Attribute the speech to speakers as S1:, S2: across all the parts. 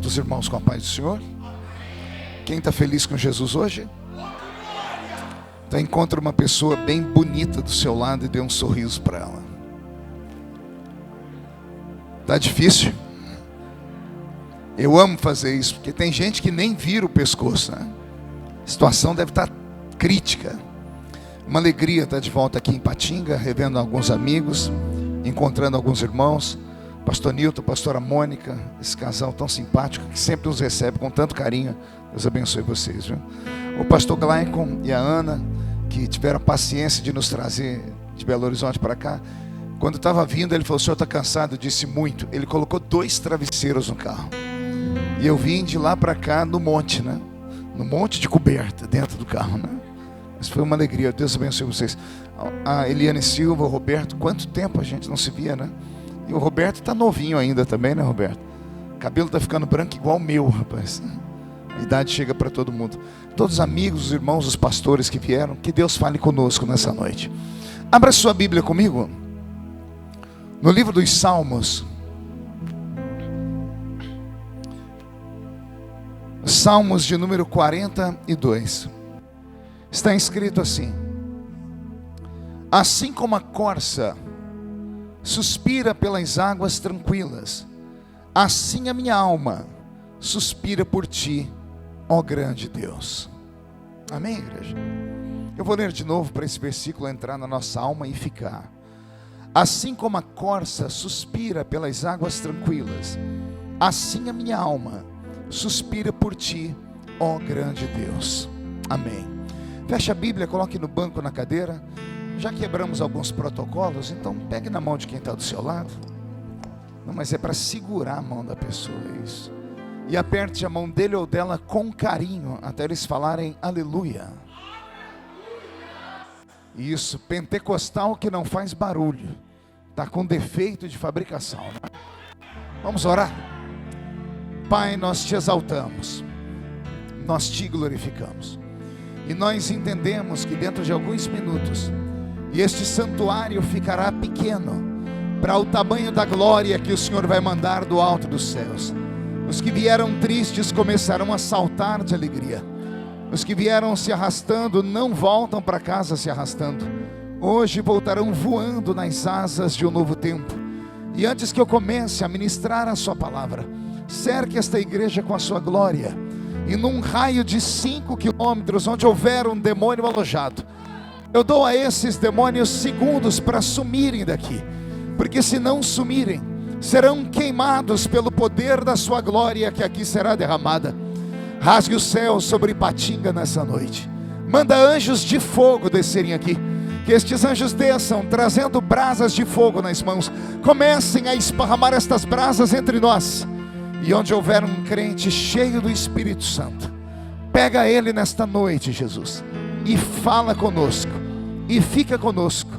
S1: Cumprimento os irmãos com a paz do Senhor. Quem está feliz com Jesus hoje? Então encontra uma pessoa bem bonita do seu lado e dê um sorriso para ela. Tá difícil? Eu amo fazer isso, porque tem gente que nem vira o pescoço, né? A situação deve estar crítica. Uma alegria estar de volta aqui em Patinga, revendo alguns amigos, encontrando alguns irmãos. Pastor Nilton, pastora Mônica, esse casal tão simpático que sempre nos recebe com tanto carinho. Deus abençoe vocês, viu? O pastor Glaicon e a Ana, que tiveram a paciência de nos trazer de Belo Horizonte para cá. Quando estava vindo, ele falou: o senhor está cansado? Eu disse: muito. Ele colocou 2 travesseiros no carro. E eu vim de lá para cá no monte, né? No monte de coberta, dentro do carro, né? Mas foi uma alegria. Deus abençoe vocês. A Eliane Silva, o Roberto, quanto tempo a gente não se via, né? E o Roberto está novinho ainda também, né, Roberto? O cabelo está ficando branco igual o meu, rapaz. A idade chega para todo mundo. Todos os amigos, os irmãos, os pastores que vieram, que Deus fale conosco nessa noite. Abra sua Bíblia comigo. No livro dos Salmos. Salmos de número 42. Está escrito assim: assim como a corça suspira pelas águas tranquilas, assim a minha alma suspira por ti, ó grande Deus. Amém, igreja? Eu vou ler de novo para esse versículo entrar na nossa alma e ficar. Assim como a corça suspira pelas águas tranquilas, assim a minha alma suspira por ti, ó grande Deus. Amém. Feche a Bíblia, coloque no banco, na cadeira. Já quebramos alguns protocolos, então pegue na mão de quem está do seu lado. Não, mas é para segurar a mão da pessoa, isso. E aperte a mão dele ou dela com carinho, até eles falarem aleluia. Isso, pentecostal que não faz barulho, está com defeito de fabricação, né? Vamos orar? Pai, nós te exaltamos, nós te glorificamos, e nós entendemos que dentro de alguns minutos, e este santuário ficará pequeno para o tamanho da glória que o Senhor vai mandar do alto dos céus. Os que vieram tristes começarão a saltar de alegria. Os que vieram se arrastando não voltam para casa se arrastando. Hoje voltarão voando nas asas de um novo tempo. E antes que eu comece a ministrar a sua palavra, cerque esta igreja com a sua glória. E num raio de 5 quilômetros, onde houver um demônio alojado, eu dou a esses demônios segundos para sumirem daqui, porque se não sumirem, serão queimados pelo poder da sua glória que aqui será derramada. Rasgue o céu sobre Patinga nessa noite. Manda anjos de fogo descerem aqui. Que estes anjos desçam, trazendo brasas de fogo nas mãos. Comecem a esparramar estas brasas entre nós. E onde houver um crente cheio do Espírito Santo, pega ele nesta noite, Jesus, e fala conosco, e fica conosco.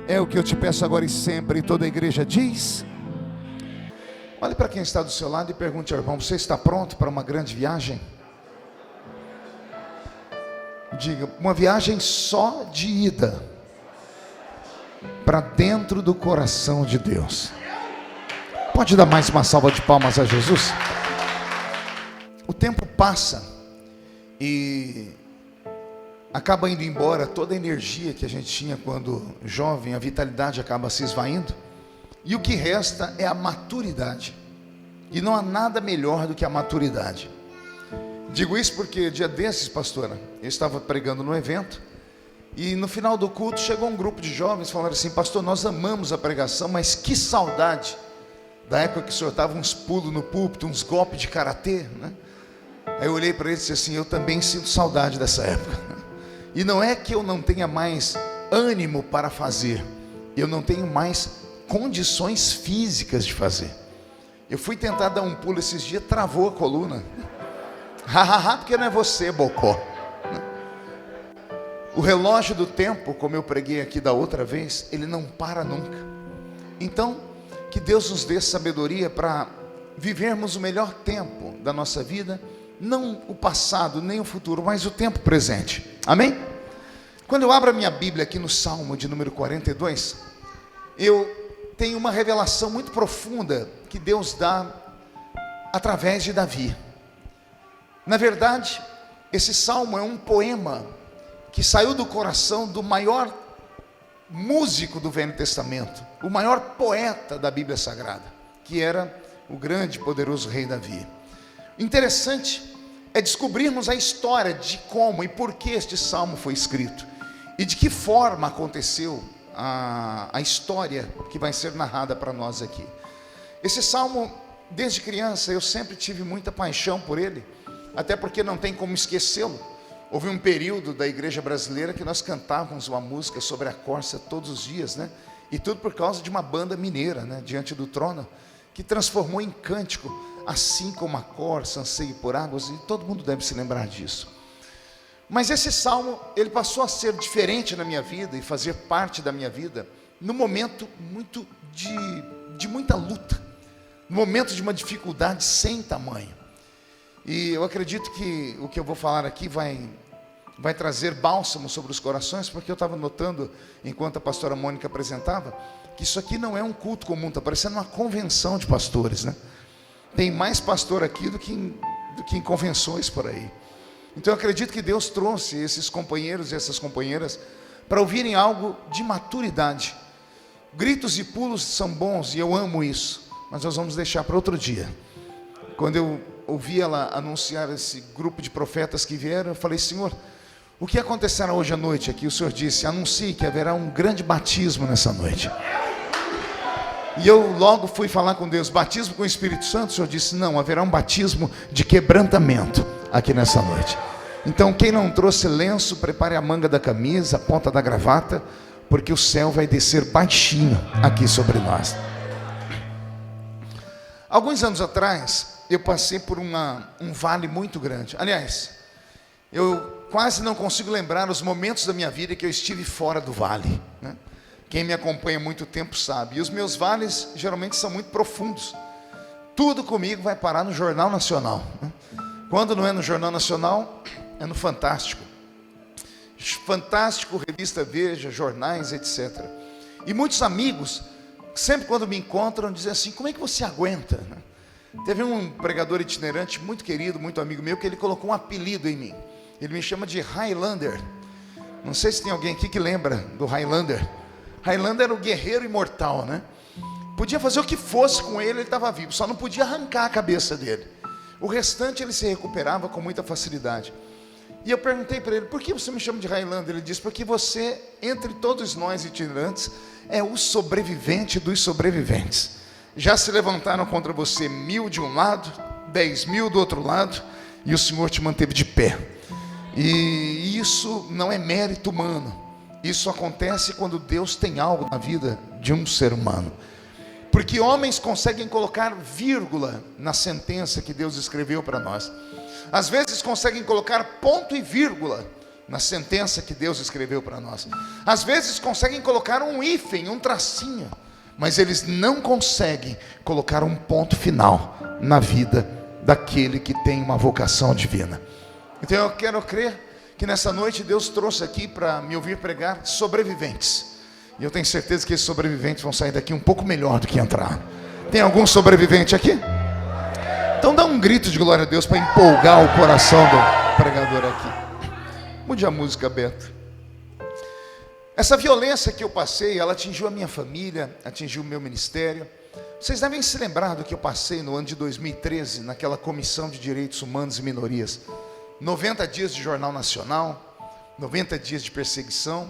S1: É o que eu te peço agora e sempre. E toda a igreja diz: olhe para quem está do seu lado e pergunte ao irmão: você está pronto para uma grande viagem? Diga: uma viagem só de ida para dentro do coração de Deus. Pode dar mais uma salva de palmas a Jesus? O tempo passa e acaba indo embora toda a energia que a gente tinha quando jovem, a vitalidade acaba se esvaindo, e o que resta é a maturidade. E não há nada melhor do que a maturidade. Digo isso porque dia desses, pastora, eu estava pregando no evento, e no final do culto chegou um grupo de jovens, falaram assim: pastor, nós amamos a pregação, mas que saudade da época que o senhor dava uns pulos no púlpito, uns golpes de karatê, né? Aí eu olhei para eles e disse assim: eu também sinto saudade dessa época. E não é que eu não tenha mais ânimo para fazer, eu não tenho mais condições físicas de fazer. Eu fui tentar dar um pulo esses dias, travou a coluna. Hahaha, porque não é você, bocó. O relógio do tempo, como eu preguei aqui da outra vez, ele não para nunca. Então, que Deus nos dê sabedoria para vivermos o melhor tempo da nossa vida, não o passado, nem o futuro, mas o tempo presente. Amém? Quando eu abro a minha Bíblia aqui no Salmo de número 42, eu tenho uma revelação muito profunda que Deus dá através de Davi. Na verdade, esse salmo é um poema que saiu do coração do maior músico do Velho Testamento, o maior poeta da Bíblia Sagrada, que era o grande e poderoso rei Davi. Interessante é descobrirmos a história de como e por que este salmo foi escrito e de que forma aconteceu a história que vai ser narrada para nós aqui. Esse salmo, desde criança, eu sempre tive muita paixão por ele, até porque não tem como esquecê-lo. Houve um período da igreja brasileira que nós cantávamos uma música sobre a corça todos os dias, né? E tudo por causa de uma banda mineira, né? Diante do trono, que transformou em cântico, assim como a corça anseia por águas, e todo mundo deve se lembrar disso. Mas esse salmo, ele passou a ser diferente na minha vida e fazer parte da minha vida num momento muito de muita luta, num momento de uma dificuldade sem tamanho. E eu acredito que o que eu vou falar aqui vai trazer bálsamo sobre os corações, porque eu estava notando, enquanto a pastora Mônica apresentava, que isso aqui não é um culto comum, está parecendo uma convenção de pastores, né? Tem mais pastor aqui do que em convenções por aí. Então eu acredito que Deus trouxe esses companheiros e essas companheiras para ouvirem algo de maturidade. Gritos e pulos são bons e eu amo isso, mas nós vamos deixar para outro dia. Quando eu ouvi ela anunciar esse grupo de profetas que vieram, eu falei: Senhor, o que acontecerá hoje à noite aqui? O Senhor disse: anuncie que haverá um grande batismo nessa noite. E eu logo fui falar com Deus: batismo com o Espírito Santo? O Senhor disse: não, haverá um batismo de quebrantamento aqui nessa noite. Então quem não trouxe lenço, prepare a manga da camisa, a ponta da gravata, porque o céu vai descer baixinho aqui sobre nós. Alguns anos atrás, eu passei por um vale muito grande. Aliás, eu quase não consigo lembrar os momentos da minha vida que eu estive fora do vale, né? Quem me acompanha há muito tempo sabe. E os meus vales geralmente são muito profundos. Tudo comigo vai parar no Jornal Nacional, né? Quando não é no Jornal Nacional, é no Fantástico. Fantástico, Revista Veja, jornais, etc. E muitos amigos, sempre quando me encontram, dizem assim: como é que você aguenta? Teve um pregador itinerante muito querido, muito amigo meu, que ele colocou um apelido em mim. Ele me chama de Highlander. Não sei se tem alguém aqui que lembra do Highlander. Highlander era o guerreiro imortal, né? Podia fazer o que fosse com ele estava vivo, só não podia arrancar a cabeça dele. O restante ele se recuperava com muita facilidade. E eu perguntei para ele: por que você me chama de Highlander? Ele disse: porque você, entre todos nós itinerantes, é o sobrevivente dos sobreviventes. Já se levantaram contra você 1000 de um lado, 10.000 do outro lado, e o Senhor te manteve de pé. E isso não é mérito humano. Isso acontece quando Deus tem algo na vida de um ser humano. Porque homens conseguem colocar vírgula na sentença que Deus escreveu para nós. Às vezes conseguem colocar ponto e vírgula na sentença que Deus escreveu para nós. Às vezes conseguem colocar um hífen, um tracinho, mas eles não conseguem colocar um ponto final na vida daquele que tem uma vocação divina. Então eu quero crer que nessa noite Deus trouxe aqui para me ouvir pregar sobreviventes. E eu tenho certeza que esses sobreviventes vão sair daqui um pouco melhor do que entraram. Tem algum sobrevivente aqui? Então dá um grito de glória a Deus para empolgar o coração do pregador aqui. Mude a música, Beto. Essa violência que eu passei, ela atingiu a minha família, atingiu o meu ministério. Vocês devem se lembrar do que eu passei no ano de 2013, naquela Comissão de Direitos Humanos e Minorias. 90 dias de Jornal Nacional, 90 dias de perseguição.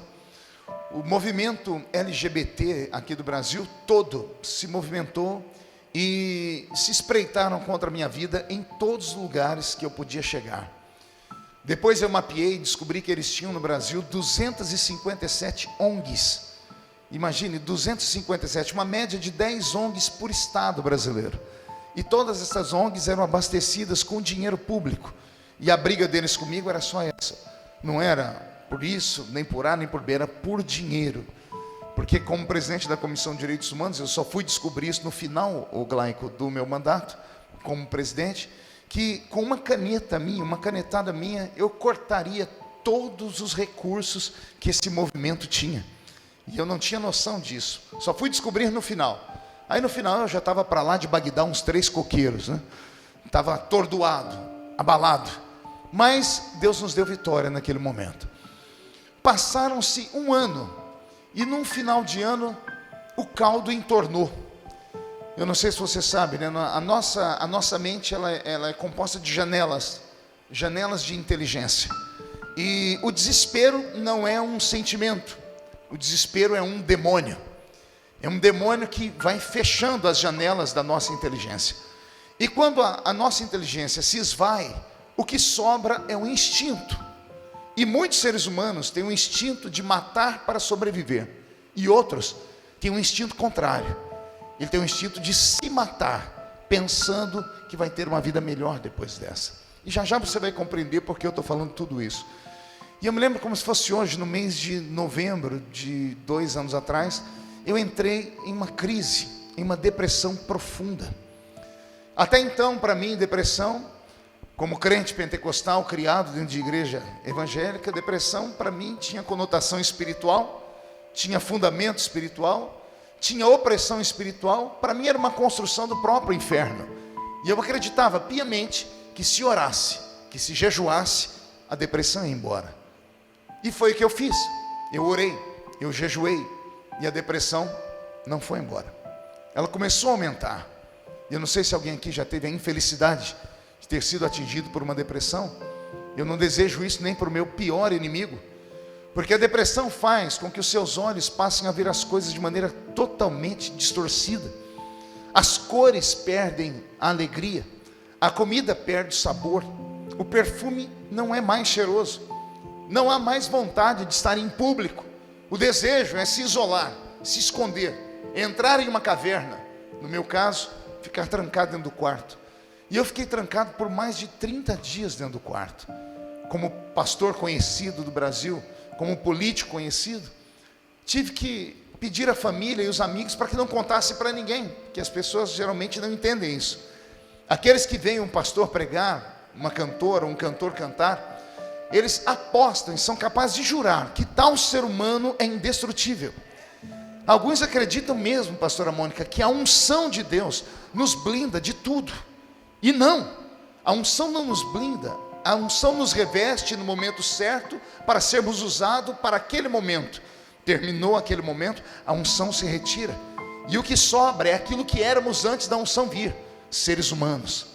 S1: O movimento LGBT aqui do Brasil todo se movimentou e se espreitaram contra a minha vida em todos os lugares que eu podia chegar. Depois eu mapeei e descobri que eles tinham no Brasil 257 ONGs. Imagine, 257, uma média de 10 ONGs por estado brasileiro. E todas essas ONGs eram abastecidas com dinheiro público. E a briga deles comigo era só essa. Não era por isso, nem por A, nem por B, era por dinheiro. Porque como presidente da Comissão de Direitos Humanos, eu só fui descobrir isso no final, o Glaico, do meu mandato, como presidente, que com uma caneta minha, uma canetada minha, eu cortaria todos os recursos que esse movimento tinha. E eu não tinha noção disso. Só fui descobrir no final. Aí no final eu já estava para lá de Bagdá uns 3 coqueiros, né? estava atordoado, abalado. Mas Deus nos deu vitória naquele momento. Passaram-se um ano, e num final de ano, o caldo entornou. Eu não sei se você sabe, né? A nossa mente ela é composta de janelas de inteligência. E o desespero não é um sentimento, o desespero é um demônio. É um demônio que vai fechando as janelas da nossa inteligência. E quando a nossa inteligência se esvai, o que sobra é um instinto. E muitos seres humanos têm um instinto de matar para sobreviver. E outros têm um instinto contrário. Ele tem um instinto de se matar, pensando que vai ter uma vida melhor depois dessa. E já você vai compreender porque eu estou falando tudo isso. E eu me lembro como se fosse hoje, no mês de novembro de 2 anos atrás, eu entrei em uma crise, em uma depressão profunda. Até então, para mim, depressão, como crente pentecostal, criado dentro de igreja evangélica, depressão para mim tinha conotação espiritual, tinha fundamento espiritual, tinha opressão espiritual. Para mim era uma construção do próprio inferno. E eu acreditava piamente que se orasse, que se jejuasse, a depressão ia embora. E foi o que eu fiz. Eu orei, eu jejuei, e a depressão não foi embora. Ela começou a aumentar. Eu não sei se alguém aqui já teve a infelicidade de ter sido atingido por uma depressão. Eu não desejo isso nem para o meu pior inimigo, porque a depressão faz com que os seus olhos passem a ver as coisas de maneira totalmente distorcida. As cores perdem a alegria, a comida perde o sabor, o perfume não é mais cheiroso, não há mais vontade de estar em público. O desejo é se isolar, se esconder, entrar em uma caverna. No meu caso, ficar trancado dentro do quarto. E eu fiquei trancado por mais de 30 dias dentro do quarto. Como pastor conhecido do Brasil, como político conhecido, tive que pedir à família e os amigos para que não contasse para ninguém, porque as pessoas geralmente não entendem isso. Aqueles que veem um pastor pregar, uma cantora, um cantor cantar, eles apostam e são capazes de jurar que tal ser humano é indestrutível. Alguns acreditam mesmo, pastora Mônica, que a unção de Deus nos blinda de tudo. E não, a unção não nos blinda, a unção nos reveste no momento certo para sermos usados para aquele momento. Terminou aquele momento, a unção se retira. E o que sobra é aquilo que éramos antes da unção vir, seres humanos.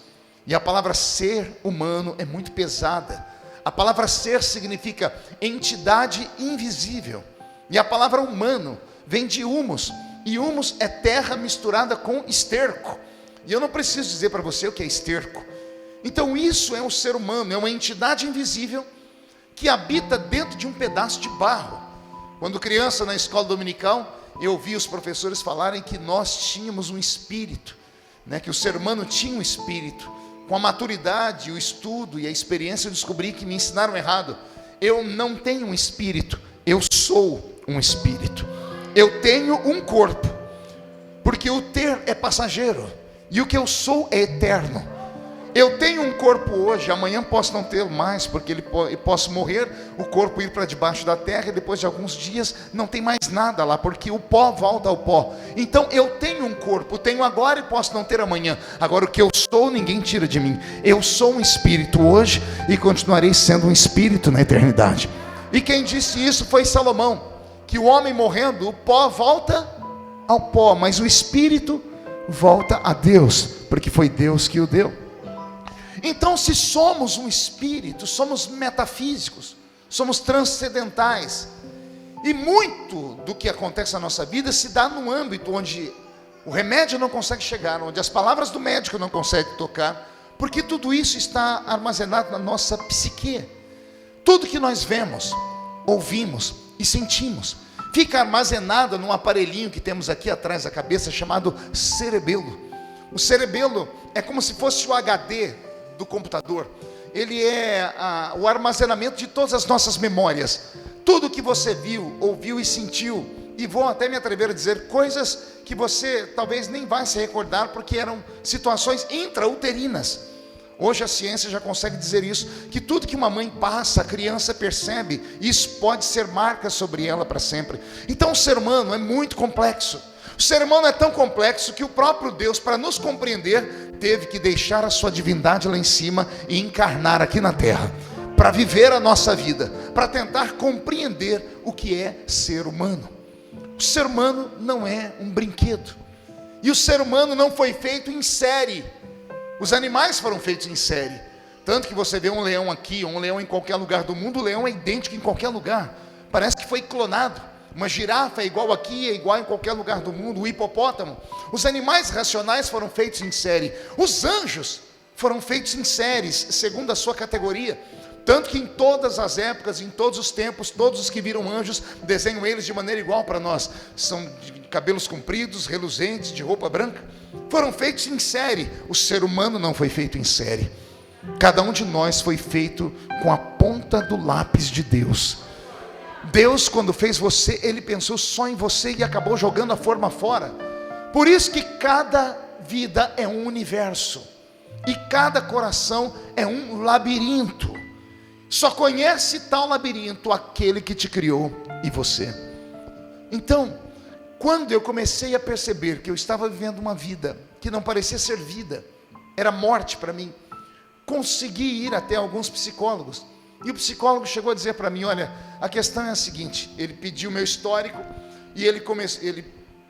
S1: E a palavra ser humano é muito pesada. A palavra ser significa entidade invisível. E a palavra humano vem de humus. E humus é terra misturada com esterco. E eu não preciso dizer para você o que é esterco. Então isso é um ser humano, é uma entidade invisível que habita dentro de um pedaço de barro. Quando criança na escola dominical, eu ouvi os professores falarem que nós tínhamos um espírito, né? Que o ser humano tinha um espírito. Com a maturidade, o estudo e a experiência, eu descobri que me ensinaram errado. Eu não tenho um espírito, eu sou um espírito. Eu tenho um corpo, porque o ter é passageiro, e o que eu sou é eterno. Eu tenho um corpo hoje, amanhã posso não ter mais, porque posso morrer, o corpo ir para debaixo da terra, e depois de alguns dias não tem mais nada lá, porque o pó volta ao pó. Então eu tenho um corpo, tenho agora e posso não ter amanhã. Agora o que eu sou, ninguém tira de mim. Eu sou um espírito hoje e continuarei sendo um espírito na eternidade. E quem disse isso foi Salomão, que o homem morrendo, o pó volta ao pó, mas o espírito volta a Deus, porque foi Deus que o deu. Então, se somos um espírito, somos metafísicos, somos transcendentais, e muito do que acontece na nossa vida se dá num âmbito onde o remédio não consegue chegar, onde as palavras do médico não conseguem tocar, porque tudo isso está armazenado na nossa psique. Tudo que nós vemos, ouvimos e sentimos fica armazenado num aparelhinho que temos aqui atrás da cabeça, chamado cerebelo. O cerebelo é como se fosse o HD do computador. Ele é o armazenamento de todas as nossas memórias. Tudo que você viu, ouviu e sentiu, e vou até me atrever a dizer coisas que você talvez nem vai se recordar, porque eram situações intrauterinas. Hoje a ciência já consegue dizer isso, que tudo que uma mãe passa, a criança percebe, e isso pode ser marca sobre ela para sempre. Então o ser humano é muito complexo. O ser humano é tão complexo que o próprio Deus, para nos compreender, teve que deixar a sua divindade lá em cima e encarnar aqui na terra, para viver a nossa vida, para tentar compreender o que é ser humano. O ser humano não é um brinquedo, e o ser humano não foi feito em série. Os animais foram feitos em série, tanto que você vê um leão aqui, um leão em qualquer lugar do mundo, o leão é idêntico em qualquer lugar, parece que foi clonado. Uma girafa é igual aqui, é igual em qualquer lugar do mundo. O hipopótamo. Os animais racionais foram feitos em série. Os anjos foram feitos em séries, segundo a sua categoria. Tanto que em todas as épocas, em todos os tempos, todos os que viram anjos, desenham eles de maneira igual para nós. São de cabelos compridos, reluzentes, de roupa branca. Foram feitos em série. O ser humano não foi feito em série. Cada um de nós foi feito com a ponta do lápis de Deus. Deus, quando fez você, Ele pensou só em você e acabou jogando a forma fora. Por isso que cada vida é um universo, e cada coração é um labirinto. Só conhece tal labirinto aquele que te criou e você. Então, quando eu comecei a perceber que eu estava vivendo uma vida que não parecia ser vida, era morte para mim, consegui ir até alguns psicólogos. E o psicólogo chegou a dizer para mim: olha, a questão é a seguinte. Ele pediu meu histórico e ele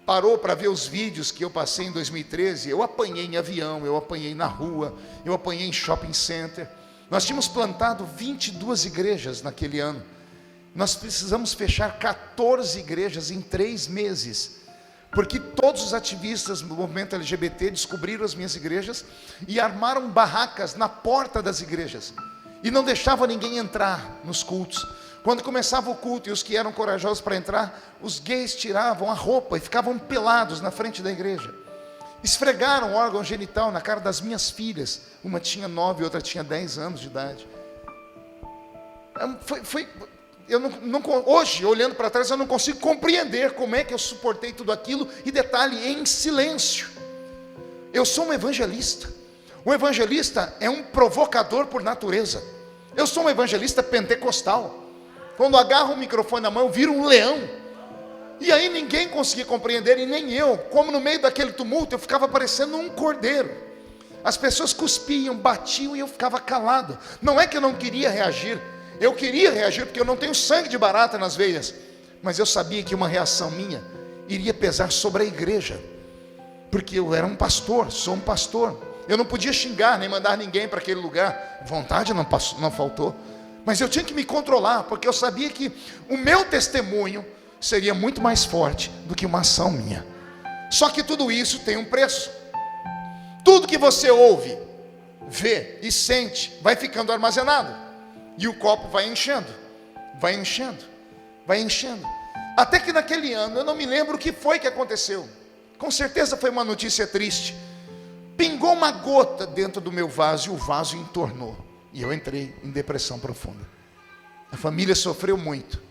S1: parou para ver os vídeos que eu passei em 2013. Eu apanhei em avião, eu apanhei na rua, eu apanhei em shopping center. Nós tínhamos plantado 22 igrejas naquele ano. Nós precisamos fechar 14 igrejas em 3 meses, porque todos os ativistas do movimento LGBT descobriram as minhas igrejas e armaram barracas na porta das igrejas. E não deixava ninguém entrar nos cultos. Quando começava o culto e os que eram corajosos para entrar, os gays tiravam a roupa e ficavam pelados na frente da igreja. Esfregaram o órgão genital na cara das minhas filhas. Uma tinha 9, outra tinha 10 anos de idade. Hoje, olhando para trás, eu não consigo compreender como é que eu suportei tudo aquilo. E detalhe, em silêncio. Eu sou um evangelista. O evangelista é um provocador por natureza. Eu sou um evangelista pentecostal. Quando agarro o microfone na mão, eu viro um leão. E aí ninguém conseguia compreender, e nem eu. Como no meio daquele tumulto, eu ficava parecendo um cordeiro. As pessoas cuspiam, batiam, e eu ficava calado. Não é que eu não queria reagir. Eu queria reagir, porque eu não tenho sangue de barata nas veias. Mas eu sabia que uma reação minha iria pesar sobre a igreja. Porque eu era um pastor, sou um pastor. Eu não podia xingar, nem mandar ninguém para aquele lugar. Vontade não faltou. Mas eu tinha que me controlar, porque eu sabia que o meu testemunho seria muito mais forte do que uma ação minha. Só que tudo isso tem um preço. Tudo que você ouve, vê e sente, vai ficando armazenado. E o copo vai enchendo, vai enchendo, vai enchendo. Até que naquele ano, eu não me lembro o que foi que aconteceu. Com certeza foi uma notícia triste. Pingou uma gota dentro do meu vaso e o vaso entornou. E eu entrei em depressão profunda. A família sofreu muito.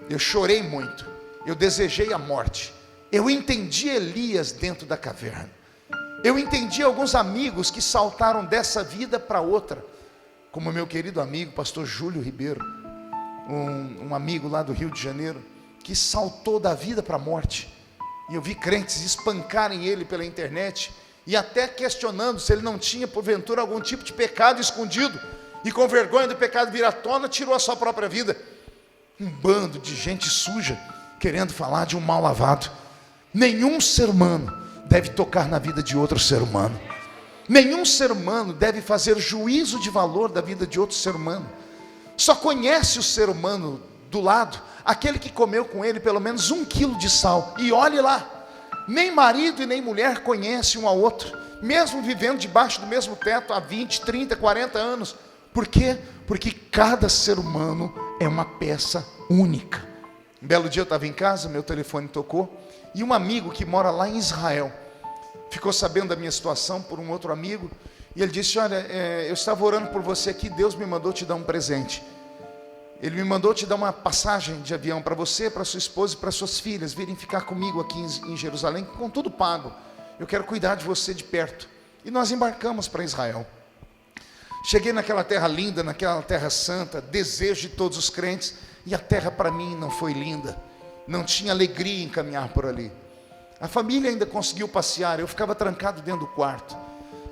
S1: Eu chorei muito. Eu desejei a morte. Eu entendi Elias dentro da caverna. Eu entendi alguns amigos que saltaram dessa vida para outra. Como meu querido amigo, pastor Júlio Ribeiro. Um amigo lá do Rio de Janeiro, que saltou da vida para a morte. E eu vi crentes espancarem ele pela internet, e até questionando se ele não tinha, porventura, algum tipo de pecado escondido, e com vergonha do pecado vir à tona, tirou a sua própria vida. Um bando de gente suja, querendo falar de um mal lavado. Nenhum ser humano deve tocar na vida de outro ser humano. Nenhum ser humano deve fazer juízo de valor da vida de outro ser humano. Só conhece o ser humano do lado aquele que comeu com ele pelo menos 1 quilo de sal. E olhe lá, nem marido e nem mulher conhecem um ao outro, mesmo vivendo debaixo do mesmo teto há 20, 30, 40 anos. Por quê? Porque cada ser humano é uma peça única. Um belo dia eu estava em casa, meu telefone tocou, e um amigo que mora lá em Israel ficou sabendo da minha situação por um outro amigo, e ele disse: olha, eu estava orando por você aqui, Deus me mandou te dar um presente. Ele me mandou te dar uma passagem de avião para você, para sua esposa e para suas filhas virem ficar comigo aqui em Jerusalém, com tudo pago. Eu quero cuidar de você de perto. E nós embarcamos para Israel. Cheguei naquela terra linda, naquela terra santa, desejo de todos os crentes, e a terra para mim não foi linda, não tinha alegria em caminhar por ali. A família ainda conseguiu passear, eu ficava trancado dentro do quarto.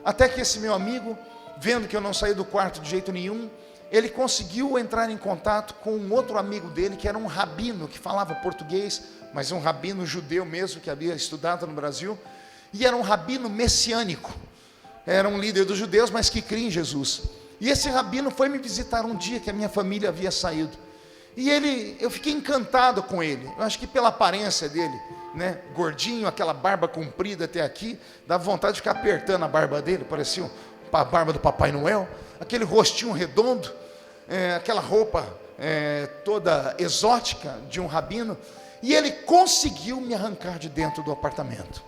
S1: Até que esse meu amigo, vendo que eu não saí do quarto de jeito nenhum, ele conseguiu entrar em contato com um outro amigo dele, que era um rabino, que falava português, mas um rabino judeu mesmo, que havia estudado no Brasil, e era um rabino messiânico, era um líder dos judeus, mas que cria em Jesus. E esse rabino foi me visitar um dia que a minha família havia saído, e eu fiquei encantado com ele. Eu acho que pela aparência dele, né, gordinho, aquela barba comprida até aqui, dava vontade de ficar apertando a barba dele, parecia a barba do Papai Noel, aquele rostinho redondo, aquela roupa toda exótica de um rabino, e ele conseguiu me arrancar de dentro do apartamento.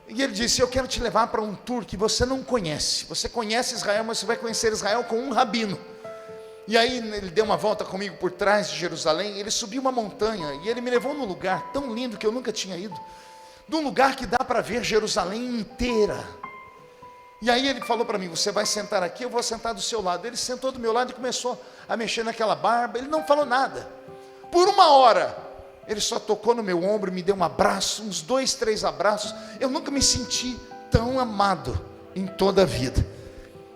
S1: E ele disse: eu quero te levar para um tour que você não conhece. Você conhece Israel, mas você vai conhecer Israel com um rabino. E aí ele deu uma volta comigo por trás de Jerusalém, ele subiu uma montanha, e ele me levou num lugar tão lindo que eu nunca tinha ido, num lugar que dá para ver Jerusalém inteira. E aí ele falou para mim: você vai sentar aqui, eu vou sentar do seu lado. Ele sentou do meu lado e começou a mexer naquela barba. Ele não falou nada. Por 1 hora, ele só tocou no meu ombro, me deu um abraço, uns 2, 3 abraços. Eu nunca me senti tão amado em toda a vida.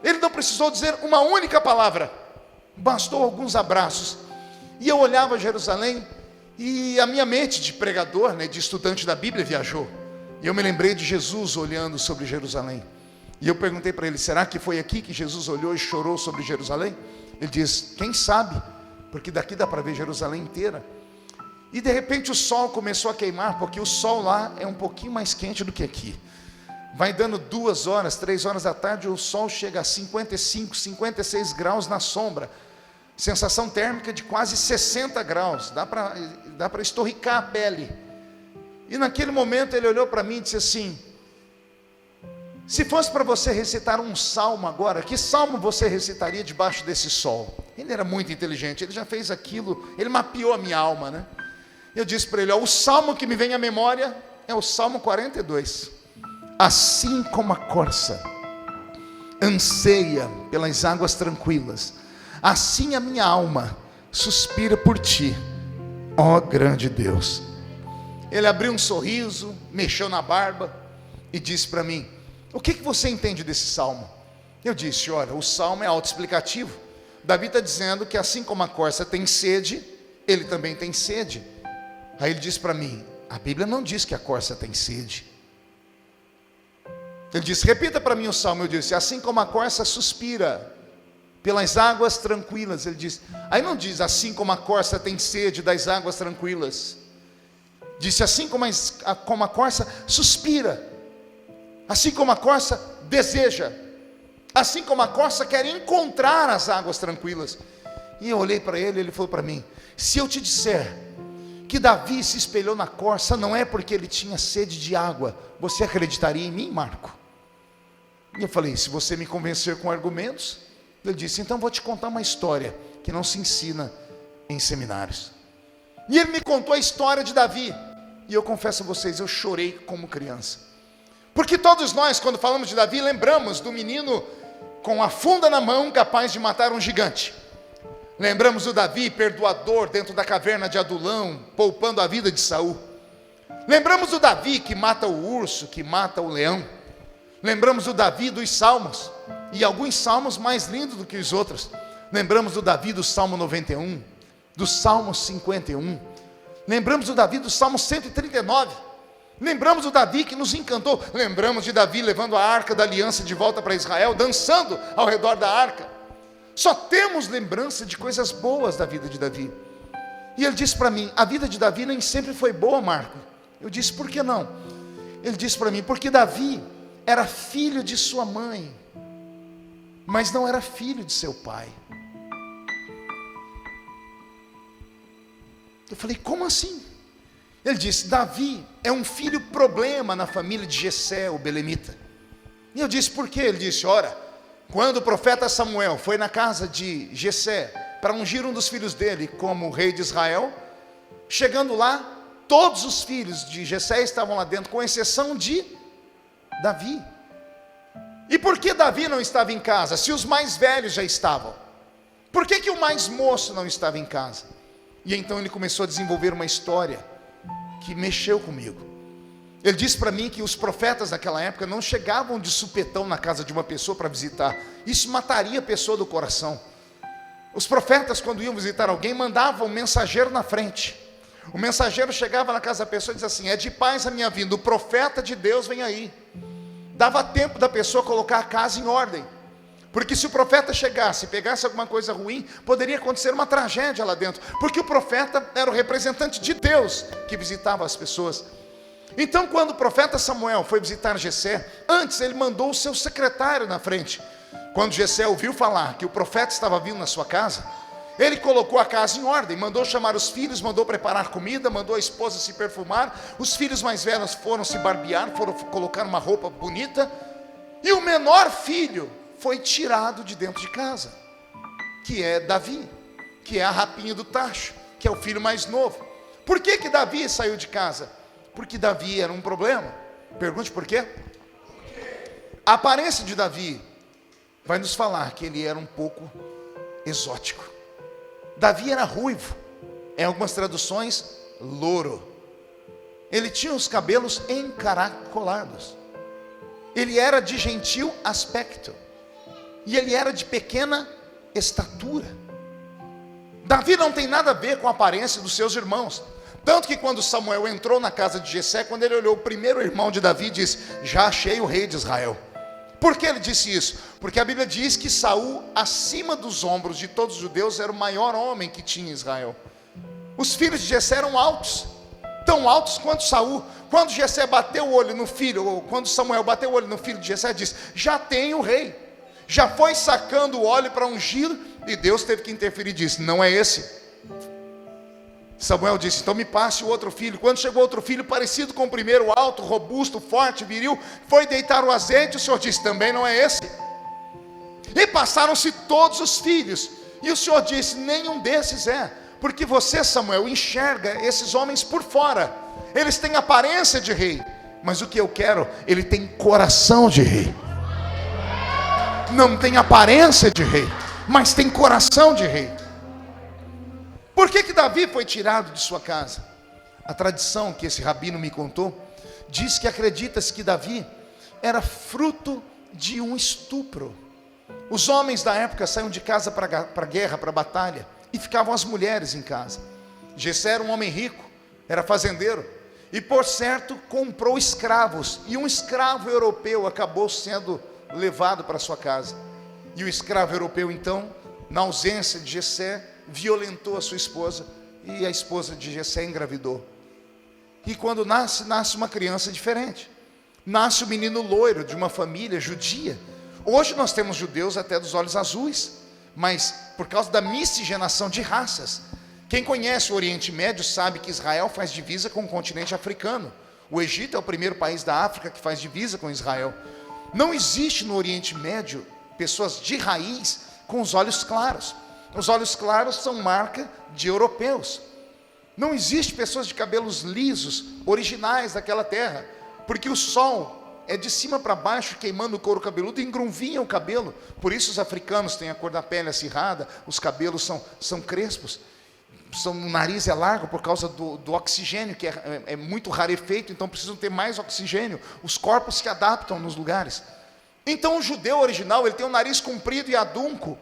S1: Ele não precisou dizer uma única palavra, bastou alguns abraços. E eu olhava Jerusalém, e a minha mente de pregador, né, de estudante da Bíblia, viajou. E eu me lembrei de Jesus olhando sobre Jerusalém. E eu perguntei para ele: será que foi aqui que Jesus olhou e chorou sobre Jerusalém? Ele diz: quem sabe, porque daqui dá para ver Jerusalém inteira. E de repente o sol começou a queimar, porque o sol lá é um pouquinho mais quente do que aqui. Vai dando 2 horas, 3 horas da tarde, o sol chega a 55, 56 graus na sombra. Sensação térmica de quase 60 graus, dá para estorricar a pele. E naquele momento ele olhou para mim e disse assim: se fosse para você recitar um salmo agora, que salmo você recitaria debaixo desse sol? Ele era muito inteligente, ele já fez aquilo, ele mapeou a minha alma, né? Eu disse para ele: ó, o salmo que me vem à memória é o Salmo 42. Assim como a corça anseia pelas águas tranquilas, assim a minha alma suspira por ti, ó grande Deus. Ele abriu um sorriso, mexeu na barba e disse para mim: o que você entende desse salmo? Eu disse: olha, o salmo é autoexplicativo. Davi está dizendo que assim como a corça tem sede, ele também tem sede. Aí ele disse para mim: a Bíblia não diz que a corça tem sede. Ele disse: repita para mim o salmo. Eu disse: assim como a corça suspira pelas águas tranquilas. Ele disse: aí não diz assim como a corça tem sede das águas tranquilas. Disse: assim como a corça suspira, assim como a corça deseja, assim como a corça quer encontrar as águas tranquilas. E eu olhei para ele e ele falou para mim: se eu te disser que Davi se espelhou na corça, não é porque ele tinha sede de água, você acreditaria em mim, Marco? E eu falei: se você me convencer com argumentos. Ele disse: então vou te contar uma história que não se ensina em seminários. E ele me contou a história de Davi, e eu confesso a vocês, eu chorei como criança, porque todos nós, quando falamos de Davi, lembramos do menino com a funda na mão, capaz de matar um gigante. Lembramos do Davi perdoador dentro da caverna de Adulão, poupando a vida de Saul. Lembramos do Davi que mata o urso, que mata o leão. Lembramos do Davi dos salmos, e alguns salmos mais lindos do que os outros. Lembramos do Davi do Salmo 91, do Salmo 51. Lembramos do Davi do Salmo 139. Lembramos do Davi que nos encantou. Lembramos de Davi levando a arca da aliança de volta para Israel, dançando ao redor da arca. Só temos lembrança de coisas boas da vida de Davi. E ele disse para mim: a vida de Davi nem sempre foi boa, Marco. Eu disse: por que não? Ele disse para mim: porque Davi era filho de sua mãe, mas não era filho de seu pai. Eu falei: como assim? Ele disse: Davi é um filho problema na família de Jessé, o belemita. E eu disse: por quê? Ele disse: ora, quando o profeta Samuel foi na casa de Jessé para ungir um dos filhos dele como rei de Israel, chegando lá, todos os filhos de Jessé estavam lá dentro, com exceção de Davi. E por que Davi não estava em casa, se os mais velhos já estavam? Por que o mais moço não estava em casa? E então ele começou a desenvolver uma história que mexeu comigo. Ele disse para mim que os profetas naquela época não chegavam de supetão na casa de uma pessoa para visitar. Isso mataria a pessoa do coração. Os profetas, quando iam visitar alguém, mandavam um mensageiro na frente. O mensageiro chegava na casa da pessoa e dizia assim: é de paz a minha vinda, o profeta de Deus vem aí. Dava tempo da pessoa colocar a casa em ordem. Porque se o profeta chegasse e pegasse alguma coisa ruim, poderia acontecer uma tragédia lá dentro. Porque o profeta era o representante de Deus que visitava as pessoas. Então, quando o profeta Samuel foi visitar Jessé, antes ele mandou o seu secretário na frente. Quando Jessé ouviu falar que o profeta estava vindo na sua casa, ele colocou a casa em ordem, mandou chamar os filhos, mandou preparar comida, mandou a esposa se perfumar. Os filhos mais velhos foram se barbear, foram colocar uma roupa bonita. E o menor filho foi tirado de dentro de casa, que é Davi, que é a rapinha do tacho, que é o filho mais novo. Por que que Davi saiu de casa? Porque Davi era um problema. Pergunte por quê? A aparência de Davi vai nos falar que ele era um pouco exótico. Davi era ruivo, em algumas traduções, louro. Ele tinha os cabelos encaracolados. Ele era de gentil aspecto. E ele era de pequena estatura. Davi não tem nada a ver com a aparência dos seus irmãos. Tanto que quando Samuel entrou na casa de Jessé, quando ele olhou o primeiro irmão de Davi, disse: já achei o rei de Israel. Por que ele disse isso? Porque a Bíblia diz que Saul, acima dos ombros de todos os judeus, era o maior homem que tinha em Israel. Os filhos de Jessé eram altos, tão altos quanto Saul. Quando Jessé bateu o olho no filho, ou quando Samuel bateu o olho no filho de Jessé, disse: já tem o rei. Já foi sacando o óleo para ungir, e Deus teve que interferir e disse: não é esse. Samuel disse: então me passe o outro filho. Quando chegou outro filho, parecido com o primeiro, alto, robusto, forte, viril, foi deitar o azeite, o Senhor disse: também não é esse. E passaram-se todos os filhos, e o Senhor disse: nenhum desses é. Porque você, Samuel, enxerga esses homens por fora. Eles têm aparência de rei, mas o que eu quero, ele tem coração de rei. Não tem aparência de rei, mas tem coração de rei. Por que que Davi foi tirado de sua casa? A tradição que esse rabino me contou diz que acredita-se que Davi era fruto de um estupro. Os homens da época saíam de casa para a guerra, para a batalha, e ficavam as mulheres em casa. Jessé era um homem rico, era fazendeiro, e por certo comprou escravos, e um escravo europeu acabou sendo levado para sua casa. E o escravo europeu então, na ausência de Jessé, violentou a sua esposa, e a esposa de Jessé engravidou. E quando nasce uma criança diferente. Nasce um menino loiro de uma família judia. Hoje nós temos judeus até dos olhos azuis, mas por causa da miscigenação de raças. Quem conhece o Oriente Médio sabe que Israel faz divisa com o continente africano. O Egito é o primeiro país da África que faz divisa com Israel. Não existe no Oriente Médio pessoas de raiz com os olhos claros. Os olhos claros são marca de europeus. Não existe pessoas de cabelos lisos, originais daquela terra, porque o sol é de cima para baixo, queimando o couro cabeludo, e engrunvinha o cabelo. Por isso os africanos têm a cor da pele acirrada, os cabelos são crespos, o nariz é largo por causa do oxigênio, que é muito rarefeito, então precisam ter mais oxigênio. Os corpos se adaptam nos lugares. Então o judeu original, ele tem o nariz comprido e adunco,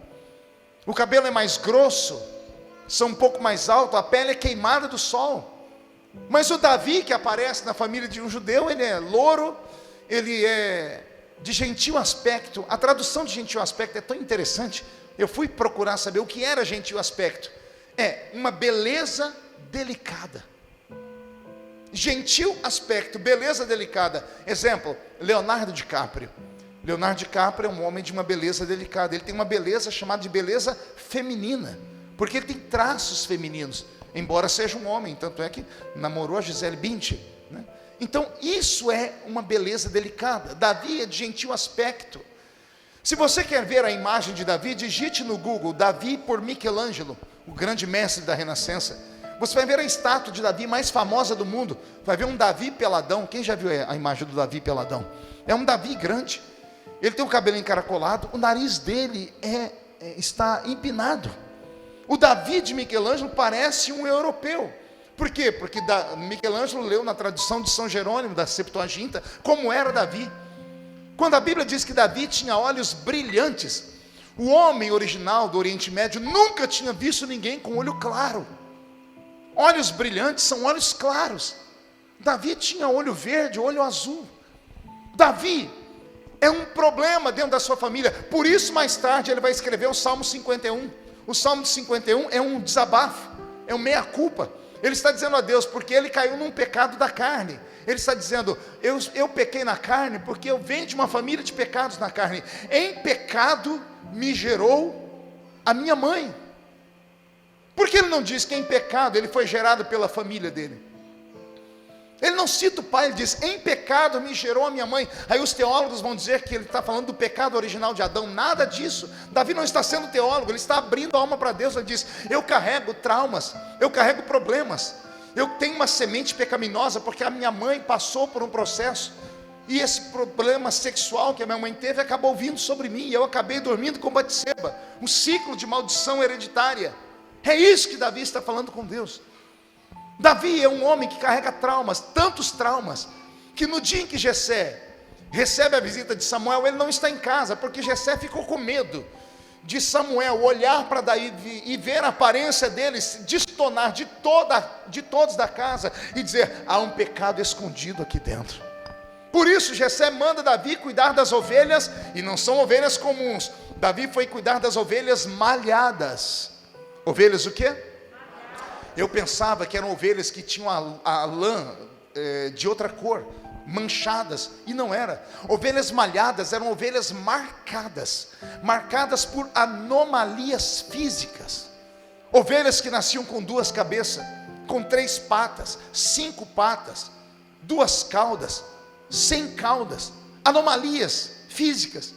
S1: o cabelo é mais grosso, são um pouco mais alto, a pele é queimada do sol. Mas o Davi, que aparece na família de um judeu, ele é louro, ele é de gentil aspecto. A tradução de gentil aspecto é tão interessante. Eu fui procurar saber o que era gentil aspecto. É uma beleza delicada. Gentil aspecto, beleza delicada. Exemplo, Leonardo DiCaprio. Leonardo DiCaprio é um homem de uma beleza delicada. Ele tem uma beleza chamada de beleza feminina, porque ele tem traços femininos, embora seja um homem. Tanto é que namorou a Gisele Bündchen, né? Então isso é uma beleza delicada. Davi é de gentil aspecto. Se você quer ver a imagem de Davi, digite no Google Davi por Michelangelo, o grande mestre da Renascença. Você vai ver a estátua de Davi mais famosa do mundo. Vai ver um Davi peladão. Quem já viu a imagem do Davi peladão? É um Davi grande. Ele tem o cabelo encaracolado, o nariz dele está empinado. O Davi de Michelangelo parece um europeu, Por quê? Porque Michelangelo leu na tradução de São Jerônimo, da Septuaginta, como era Davi. Quando a Bíblia diz que Davi tinha olhos brilhantes, o homem original do Oriente Médio nunca tinha visto ninguém com olho claro. Olhos brilhantes são olhos claros. Davi tinha olho verde, olho azul. Davi é um problema dentro da sua família. Por isso, mais tarde, ele vai escrever o Salmo 51. O Salmo 51 é um desabafo, é um meia-culpa. Ele está dizendo a Deus, porque ele caiu num pecado da carne. Ele está dizendo, eu pequei na carne, porque eu venho de uma família de pecados na carne. Em pecado me gerou a minha mãe. Por que ele não diz que em pecado ele foi gerado pela família dele? Ele não cita o pai, ele diz, em pecado me gerou a minha mãe. Aí os teólogos vão dizer que ele está falando do pecado original de Adão. Nada disso. Davi não está sendo teólogo, ele está abrindo a alma para Deus. Ele diz, eu carrego traumas, eu carrego problemas, eu tenho uma semente pecaminosa, porque a minha mãe passou por um processo, e esse problema sexual que a minha mãe teve, acabou vindo sobre mim, e eu acabei dormindo com Batseba, um ciclo de maldição hereditária. É isso que Davi está falando com Deus. Davi é um homem que carrega traumas, tantos traumas, que no dia em que Jessé recebe a visita de Samuel, ele não está em casa, porque Jessé ficou com medo de Samuel olhar para Davi e ver a aparência dele se destonar de todos da casa, e dizer, há um pecado escondido aqui dentro. Por isso Jessé manda Davi cuidar das ovelhas, e não são ovelhas comuns. Davi foi cuidar das ovelhas malhadas. Ovelhas o quê? Eu pensava que eram ovelhas que tinham a lã de outra cor, manchadas, e não era. Ovelhas malhadas eram ovelhas marcadas por anomalias físicas. Ovelhas que nasciam com 2 cabeças, com 3 patas, 5 patas, 2 caudas, sem caudas, anomalias físicas.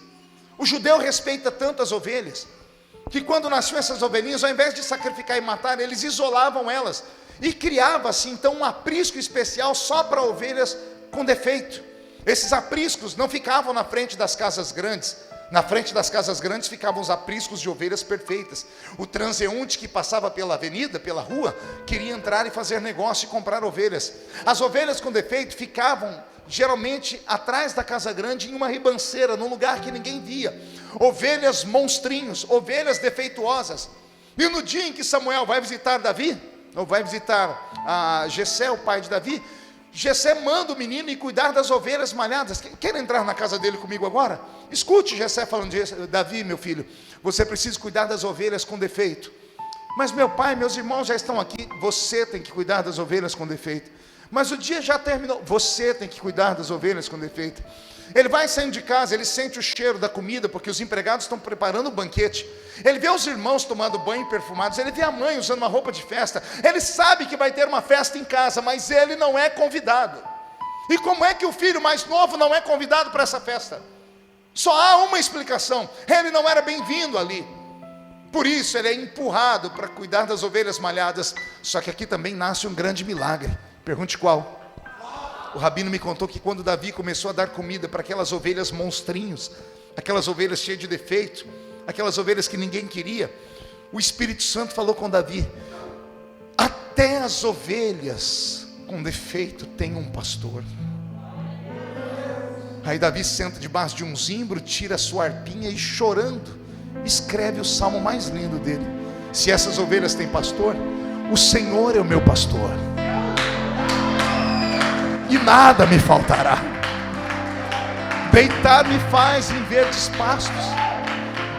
S1: O judeu respeita tanto as ovelhas, que quando nasciam essas ovelhinhas, ao invés de sacrificar e matar, eles isolavam elas, e criava-se então um aprisco especial só para ovelhas com defeito. Esses apriscos não ficavam na frente das casas grandes. Na frente das casas grandes ficavam os apriscos de ovelhas perfeitas. O transeunte que passava pela avenida, pela rua, queria entrar e fazer negócio e comprar ovelhas. As ovelhas com defeito ficavam geralmente atrás da casa grande, em uma ribanceira, num lugar que ninguém via. Ovelhas monstrinhos, ovelhas defeituosas. E no dia em que Samuel vai visitar Davi, ou vai visitar Jessé, o pai de Davi, Jessé manda o menino ir cuidar das ovelhas malhadas. Quer entrar na casa dele comigo agora? Escute Jessé falando de Davi, meu filho, você precisa cuidar das ovelhas com defeito. Mas meu pai, meus irmãos já estão aqui. Você tem que cuidar das ovelhas com defeito. Mas o dia já terminou. Você tem que cuidar das ovelhas com defeito. Ele vai saindo de casa, ele sente o cheiro da comida, porque os empregados estão preparando um banquete. Ele vê os irmãos tomando banho perfumados, ele vê a mãe usando uma roupa de festa. Ele sabe que vai ter uma festa em casa, mas ele não é convidado. E como é que o filho mais novo não é convidado para essa festa? Só há uma explicação: ele não era bem-vindo ali. Por isso ele é empurrado para cuidar das ovelhas malhadas. Só que aqui também nasce um grande milagre. Pergunte qual? O rabino me contou que quando Davi começou a dar comida para aquelas ovelhas monstrinhos, aquelas ovelhas cheias de defeito, aquelas ovelhas que ninguém queria, o Espírito Santo falou com Davi: até as ovelhas com defeito têm um pastor. Aí Davi senta debaixo de um zimbro, tira a sua arpinha e, chorando, escreve o salmo mais lindo dele: se essas ovelhas têm pastor, o Senhor é o meu pastor, e nada me faltará. Deitar-me faz em verdes pastos,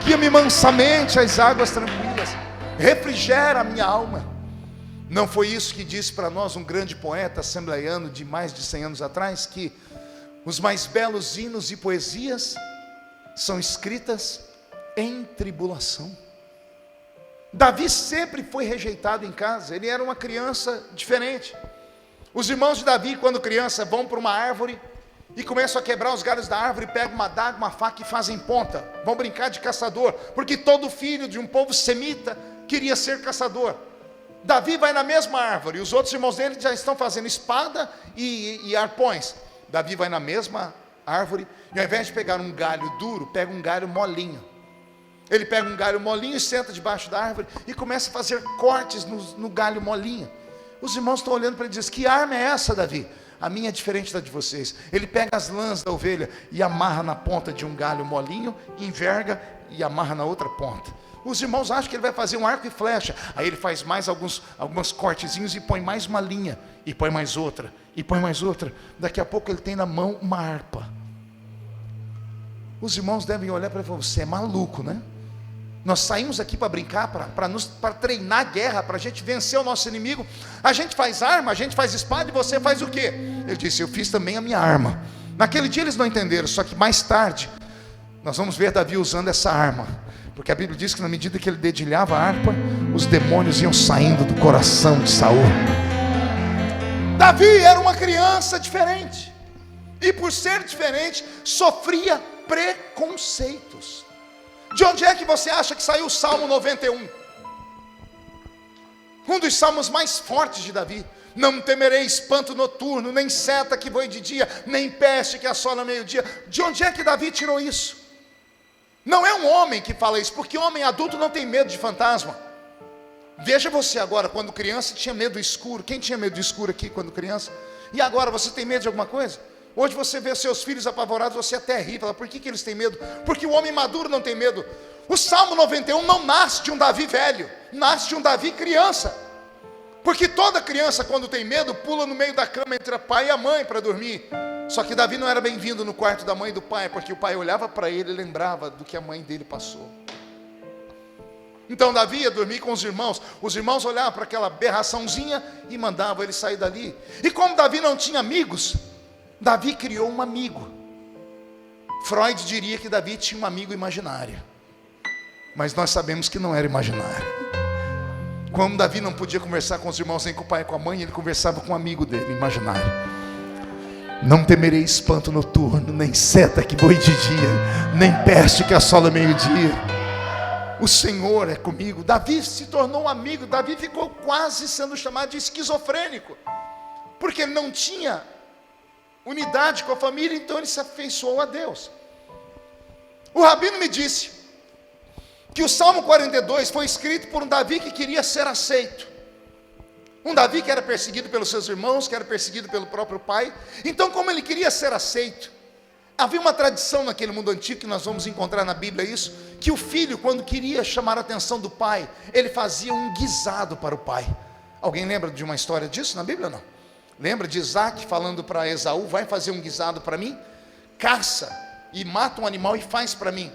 S1: guia-me mansamente às águas tranquilas, refrigera a minha alma. Não foi isso que disse para nós um grande poeta assembleiano de mais de 100 anos atrás, que os mais belos hinos e poesias são escritas em tribulação? Davi sempre foi rejeitado em casa, ele era uma criança diferente. Os irmãos de Davi, quando criança, vão para uma árvore e começam a quebrar os galhos da árvore, pegam uma adaga, uma faca e fazem ponta. Vão brincar de caçador, porque todo filho de um povo semita queria ser caçador. Davi vai na mesma árvore, os outros irmãos dele já estão fazendo espada e arpões. Davi vai na mesma árvore e, ao invés de pegar um galho duro, pega um galho molinho. Ele pega um galho molinho e senta debaixo da árvore e começa a fazer cortes no galho molinho. Os irmãos estão olhando para ele e dizem: que arma é essa, Davi? A minha é diferente da de vocês. Ele pega as lãs da ovelha e amarra na ponta de um galho molinho, enverga e amarra na outra ponta. Os irmãos acham que ele vai fazer um arco e flecha. Aí ele faz mais alguns cortezinhos e põe mais uma linha, e põe mais outra, e põe mais outra. Daqui a pouco ele tem na mão uma harpa. Os irmãos devem olhar para ele e falar: você é maluco, né? Nós saímos aqui para brincar, para treinar a guerra, para a gente vencer o nosso inimigo. A gente faz arma, a gente faz espada, e você faz o quê? Ele disse: eu fiz também a minha arma. Naquele dia eles não entenderam, só que mais tarde nós vamos ver Davi usando essa arma, porque a Bíblia diz que na medida que ele dedilhava a harpa, os demônios iam saindo do coração de Saul. Davi era uma criança diferente, e por ser diferente, sofria preconceitos. De onde é que você acha que saiu o Salmo 91? Um dos salmos mais fortes de Davi. Não temerei espanto noturno, nem seta que voe de dia, nem peste que assola meio-dia. De onde é que Davi tirou isso? Não é um homem que fala isso, porque homem adulto não tem medo de fantasma. Veja você agora, quando criança tinha medo do escuro. Quem tinha medo do escuro aqui quando criança? E agora você tem medo de alguma coisa? Hoje você vê seus filhos apavorados, você até ri, fala: por que eles têm medo? Porque o homem maduro não tem medo. O Salmo 91 não nasce de um Davi velho, nasce de um Davi criança. Porque toda criança, quando tem medo, pula no meio da cama entre o pai e a mãe para dormir. Só que Davi não era bem-vindo no quarto da mãe e do pai, porque o pai olhava para ele e lembrava do que a mãe dele passou. Então Davi ia dormir com os irmãos olhavam para aquela aberraçãozinha e mandavam ele sair dali. E como Davi não tinha amigos, Davi criou um amigo. Freud diria que Davi tinha um amigo imaginário, mas nós sabemos que não era imaginário. Como Davi não podia conversar com os irmãos nem com o pai e com a mãe, ele conversava com um amigo dele, imaginário. Não temerei espanto noturno, nem seta que voe de dia, nem peste que assola meio-dia. O Senhor é comigo. Davi se tornou um amigo. Davi ficou quase sendo chamado de esquizofrênico, porque ele não tinha unidade com a família, então ele se afeiçoou a Deus. O rabino me disse que o Salmo 42 foi escrito por um Davi que queria ser aceito. Um Davi que era perseguido pelos seus irmãos, que era perseguido pelo próprio pai. Então, como ele queria ser aceito, havia uma tradição naquele mundo antigo, que nós vamos encontrar na Bíblia isso, que o filho, quando queria chamar a atenção do pai, ele fazia um guisado para o pai. Alguém lembra de uma história disso na Bíblia ou não? Lembra de Isaac falando para Esaú: vai fazer um guisado para mim? Caça e mata um animal e faz para mim.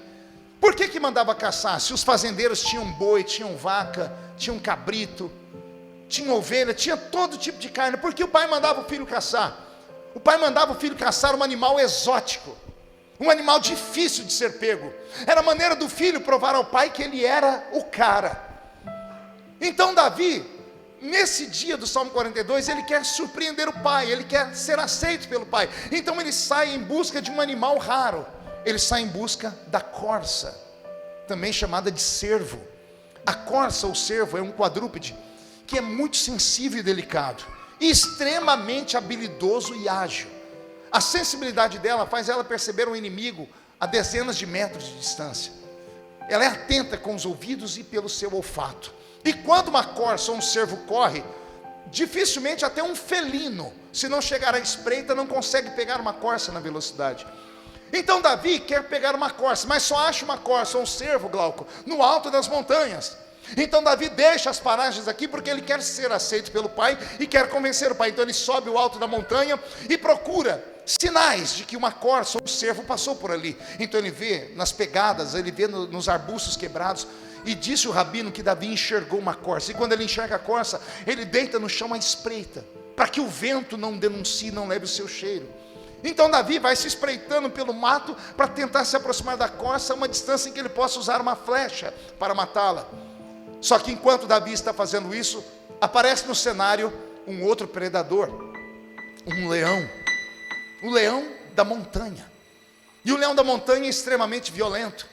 S1: Por que mandava caçar? Se os fazendeiros tinham boi, tinham vaca, tinham cabrito, tinham ovelha, tinha todo tipo de carne. Por que o pai mandava o filho caçar? O pai mandava o filho caçar um animal exótico, um animal difícil de ser pego. Era a maneira do filho provar ao pai que ele era o cara. Então Davi, nesse dia do Salmo 42, ele quer surpreender o pai, ele quer ser aceito pelo pai. Então ele sai em busca de um animal raro. Ele sai em busca da corça, também chamada de cervo. A corça ou cervo é um quadrúpede que é muito sensível e delicado, e extremamente habilidoso e ágil. A sensibilidade dela faz ela perceber um inimigo a dezenas de metros de distância. Ela é atenta com os ouvidos e pelo seu olfato. E quando uma corça ou um cervo corre, dificilmente até um felino, se não chegar à espreita, não consegue pegar uma corça na velocidade. Então Davi quer pegar uma corça, mas só acha uma corça ou um cervo, Glauco, no alto das montanhas. Então Davi deixa as paragens aqui, porque ele quer ser aceito pelo pai e quer convencer o pai. Então ele sobe o alto da montanha e procura sinais de que uma corça ou um cervo passou por ali. Então ele vê nas pegadas, ele vê nos arbustos quebrados. E disse o rabino que Davi enxergou uma corça. E quando ele enxerga a corça, ele deita no chão à espreita, para que o vento não denuncie, não leve o seu cheiro. Então Davi vai se espreitando pelo mato para tentar se aproximar da corça a uma distância em que ele possa usar uma flecha para matá-la. Só que enquanto Davi está fazendo isso, aparece no cenário um outro predador, um leão da montanha. E o leão da montanha é extremamente violento.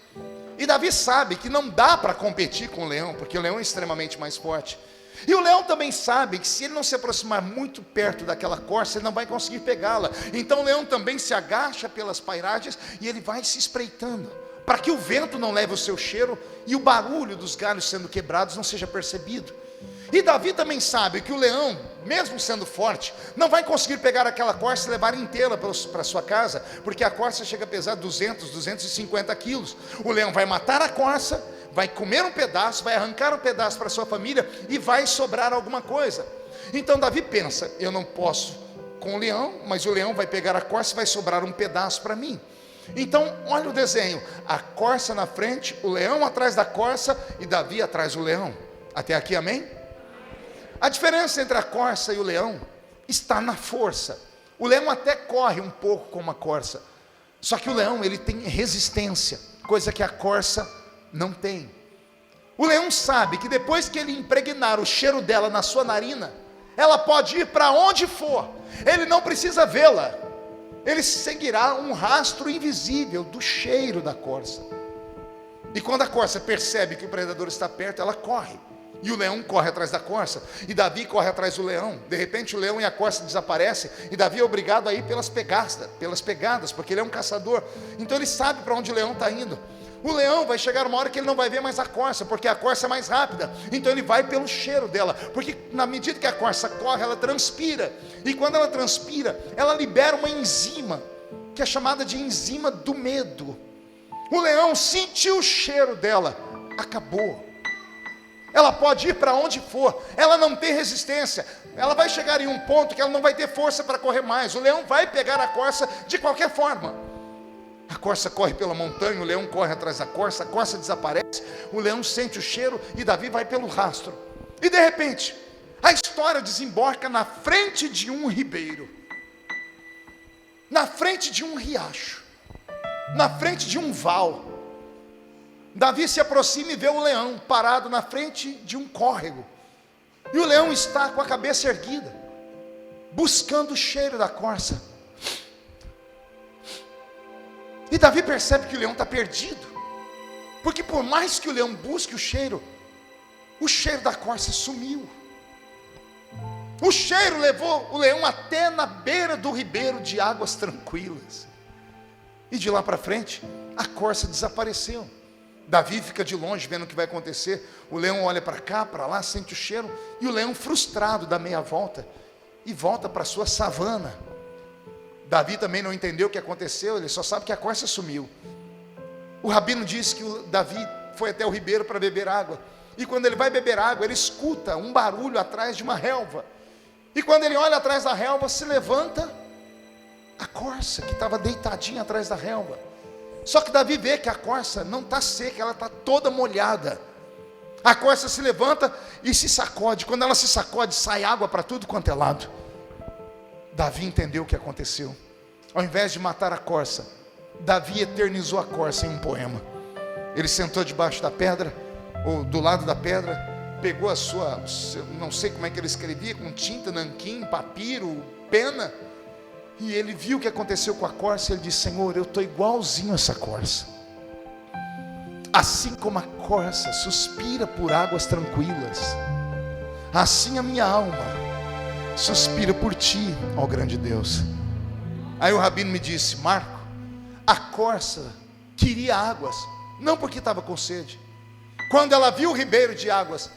S1: E Davi sabe que não dá para competir com o leão, porque o leão é extremamente mais forte. E o leão também sabe que se ele não se aproximar muito perto daquela corça, ele não vai conseguir pegá-la. Então o leão também se agacha pelas pairagens e ele vai se espreitando, para que o vento não leve o seu cheiro e o barulho dos galhos sendo quebrados não seja percebido. E Davi também sabe que o leão, mesmo sendo forte, não vai conseguir pegar aquela corça e levar inteira para sua casa, porque a corça chega a pesar 200, 250 quilos. O leão vai matar a corça, vai comer um pedaço, vai arrancar um pedaço para sua família e vai sobrar alguma coisa. Então Davi pensa: eu não posso com o leão, mas o leão vai pegar a corça e vai sobrar um pedaço para mim. Então olha o desenho, a corça na frente, o leão atrás da corça e Davi atrás do leão. Até aqui, amém? A diferença entre a corça e o leão está na força. O leão até corre um pouco como a corça, só que o leão, ele tem resistência, coisa que a corça não tem. O leão sabe que depois que ele impregnar o cheiro dela na sua narina, ela pode ir para onde for, ele não precisa vê-la, ele seguirá um rastro invisível do cheiro da corça. E quando a corça percebe que o predador está perto, ela corre. E o leão corre atrás da corça, e Davi corre atrás do leão. De repente o leão e a corça desaparecem, e Davi é obrigado a ir pelas pegadas, porque ele é um caçador. Então ele sabe para onde o leão está indo. O leão vai chegar uma hora que ele não vai ver mais a corça, porque a corça é mais rápida. Então ele vai pelo cheiro dela, porque na medida que a corça corre, ela transpira. E quando ela transpira, ela libera uma enzima, que é chamada de enzima do medo. O leão sentiu o cheiro dela, acabou. Ela pode ir para onde for, ela não tem resistência. Ela vai chegar em um ponto que ela não vai ter força para correr mais. O leão vai pegar a corça de qualquer forma. A corça corre pela montanha, o leão corre atrás da corça, a corça desaparece, o leão sente o cheiro e Davi vai pelo rastro. E de repente, a história desemboca na frente de um ribeiro, na frente de um riacho, na frente de um val. Davi se aproxima e vê o leão parado na frente de um córrego. E o leão está com a cabeça erguida, buscando o cheiro da corça. E Davi percebe que o leão está perdido, porque por mais que o leão busque o cheiro da corça sumiu. O cheiro levou o leão até na beira do ribeiro de águas tranquilas. E de lá para frente, a corça desapareceu. Davi fica de longe vendo o que vai acontecer. O leão olha para cá, para lá, sente o cheiro. E o leão, frustrado, dá meia volta e volta para a sua savana. Davi também não entendeu o que aconteceu, ele só sabe que a corça sumiu. O rabino disse que o Davi foi até o ribeiro para beber água. E quando ele vai beber água, ele escuta um barulho atrás de uma relva. E quando ele olha atrás da relva, se levanta a corça que estava deitadinha atrás da relva. Só que Davi vê que a corça não está seca, ela está toda molhada. A corça se levanta e se sacode. Quando ela se sacode, sai água para tudo quanto é lado. Davi entendeu o que aconteceu. Ao invés de matar a corça, Davi eternizou a corça em um poema. Ele sentou debaixo da pedra, ou do lado da pedra, pegou a sua, não sei como é que ele escrevia, com tinta, nanquim, papiro, pena, e ele viu o que aconteceu com a corça. Ele disse: Senhor, eu estou igualzinho a essa corça. Assim como a corça suspira por águas tranquilas, assim a minha alma suspira por ti, ó grande Deus. Aí o rabino me disse: Marco, a corça queria águas, não porque estava com sede. Quando ela viu o ribeiro de águas,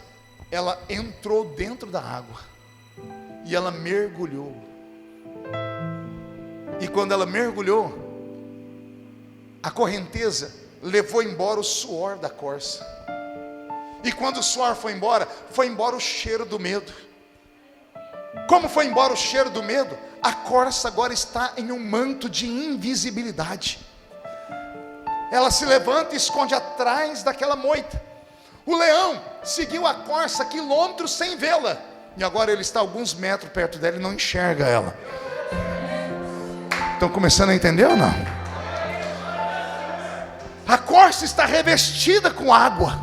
S1: ela entrou dentro da água e ela mergulhou. E quando ela mergulhou, a correnteza levou embora o suor da corça. E quando o suor foi embora o cheiro do medo. Como foi embora o cheiro do medo, a corça agora está em um manto de invisibilidade. Ela se levanta e esconde atrás daquela moita. O leão seguiu a corça quilômetros sem vê-la, e agora ele está a alguns metros perto dela e não enxerga ela. Estão começando a entender ou não? A corça está revestida com água.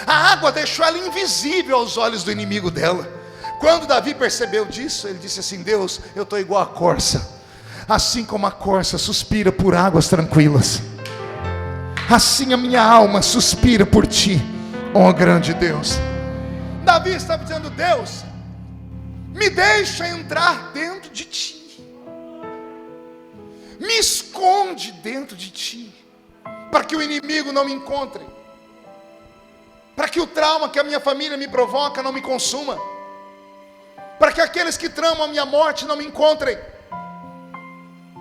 S1: A água deixou ela invisível aos olhos do inimigo dela. Quando Davi percebeu disso, ele disse assim: Deus, eu estou igual a corça. Assim como a corça suspira por águas tranquilas, assim a minha alma suspira por ti, ó grande Deus. Davi estava dizendo: Deus, me deixa entrar dentro de ti, me esconde dentro de ti, para que o inimigo não me encontre, para que o trauma que a minha família me provoca não me consuma. para que aqueles que tramam a minha morte não me encontrem.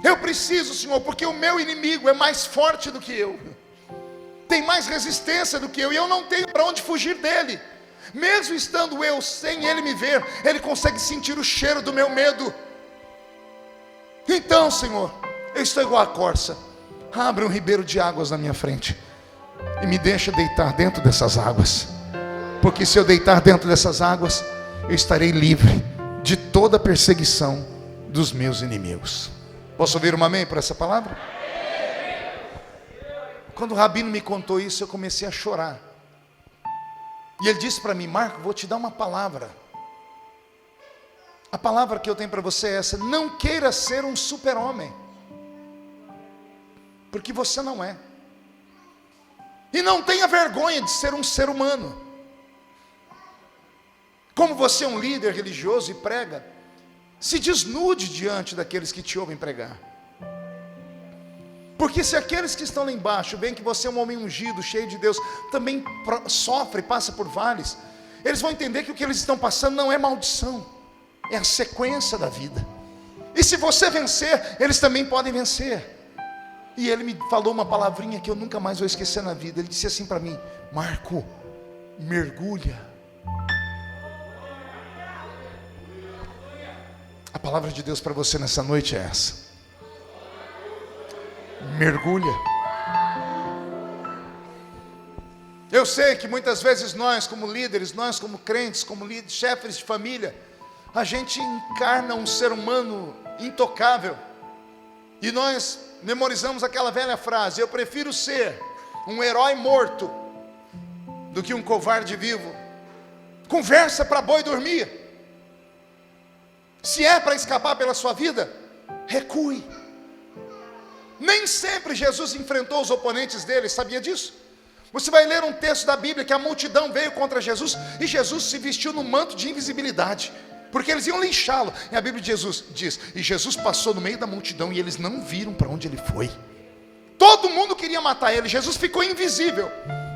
S1: Eu preciso, Senhor, porque o meu inimigo é mais forte do que eu, tem mais resistência do que eu, e eu não tenho para onde fugir dele. Mesmo estando eu sem ele me ver, ele consegue sentir o cheiro do meu medo. Então, Senhor, eu estou igual a corça. Abre um ribeiro de águas na minha frente e me deixa deitar dentro dessas águas, porque se eu deitar dentro dessas águas, eu estarei livre de toda perseguição dos meus inimigos. Posso ouvir um amém para essa palavra? Quando o rabino me contou isso, eu comecei a chorar. E ele disse para mim: Marco, vou te dar uma palavra. A palavra que eu tenho para você é essa: não queira ser um super-homem, porque você não é. E não tenha vergonha de ser um ser humano. Como você é um líder religioso e prega, se desnude diante daqueles que te ouvem pregar. Porque se aqueles que estão lá embaixo veem que você é um homem ungido, cheio de Deus, também sofre, passa por vales, eles vão entender que o que eles estão passando não é maldição, é a sequência da vida. E se você vencer, eles também podem vencer. E ele me falou uma palavrinha que eu nunca mais vou esquecer na vida. Ele disse assim para mim: Marco, mergulha. A palavra de Deus para você nessa noite é essa: mergulha. Eu sei que muitas vezes nós como líderes, nós como crentes, como chefes de família, a gente encarna um ser humano intocável, e nós memorizamos aquela velha frase: eu prefiro ser um herói morto do que um covarde vivo. Conversa para boi dormir. Se é para escapar pela sua vida, recue. Nem sempre Jesus enfrentou os oponentes dele, sabia disso? Você vai ler um texto da Bíblia que a multidão veio contra Jesus, e Jesus se vestiu no manto de invisibilidade, porque eles iam linchá-lo. E a Bíblia de Jesus diz: e Jesus passou no meio da multidão, e eles não viram para onde ele foi. Todo mundo queria matar ele. Jesus ficou invisível,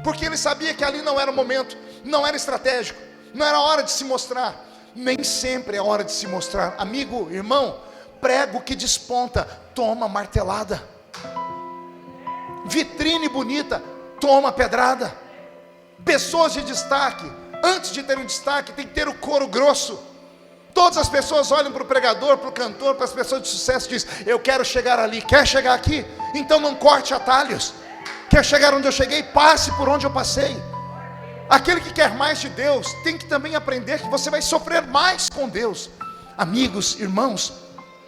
S1: porque ele sabia que ali não era o momento, não era estratégico, não era hora de se mostrar. Nem sempre é hora de se mostrar. Amigo, irmão, prego que desponta, toma martelada. Vitrine bonita, toma pedrada. Pessoas de destaque, antes de ter um destaque, tem que ter o couro grosso. Todas as pessoas olham para o pregador, para o cantor, para as pessoas de sucesso e dizem: eu quero chegar ali. Quer chegar aqui? Então não corte atalhos. Quer chegar onde eu cheguei? Passe por onde eu passei. Aquele que quer mais de Deus tem que também aprender que você vai sofrer mais com Deus. Amigos, irmãos,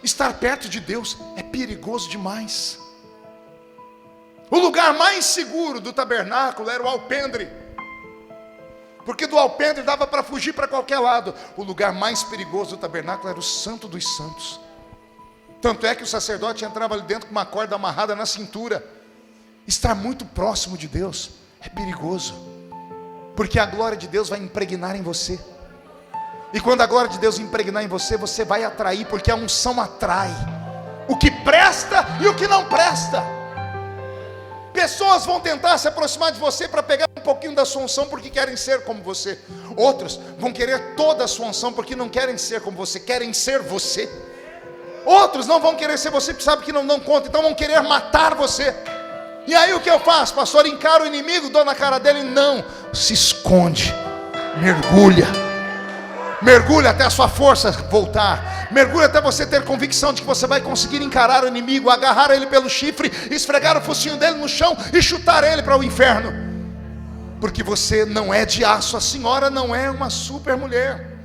S1: estar perto de Deus é perigoso demais. O lugar mais seguro do tabernáculo era o alpendre, porque do alpendre dava para fugir para qualquer lado. O lugar mais perigoso do tabernáculo era o Santo dos Santos. Tanto é que o sacerdote entrava ali dentro com uma corda amarrada na cintura. Estar muito próximo de Deus é perigoso, porque a glória de Deus vai impregnar em você. E quando a glória de Deus impregnar em você, você vai atrair, porque a unção atrai o que presta e o que não presta. Pessoas vão tentar se aproximar de você para pegar um pouquinho da sua unção, porque querem ser como você. Outros vão querer toda a sua unção, porque não querem ser como você, querem ser você. Outros não vão querer ser você, porque sabem que não dão conta, então vão querer matar você. E aí o que eu faço, pastor? Encaro o inimigo, dou na cara dele? Não, se esconde, mergulha. Mergulha até a sua força voltar. Mergulha até você ter convicção de que você vai conseguir encarar o inimigo, agarrar ele pelo chifre, esfregar o focinho dele no chão e chutar ele para o inferno. Porque você não é de aço, a senhora não é uma super mulher.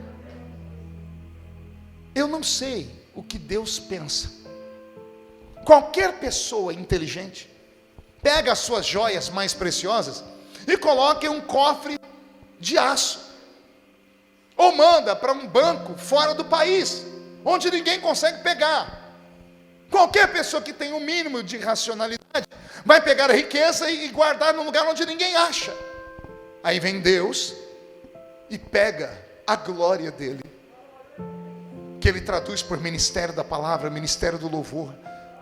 S1: Eu não sei o que Deus pensa. Qualquer pessoa inteligente pega as suas joias mais preciosas e coloca em um cofre de aço, ou manda para um banco fora do país, onde ninguém consegue pegar. Qualquer pessoa que tem um mínimo de racionalidade vai pegar a riqueza e guardar num lugar onde ninguém acha. Aí vem Deus e pega a glória dele, que ele traduz por ministério da palavra, ministério do louvor,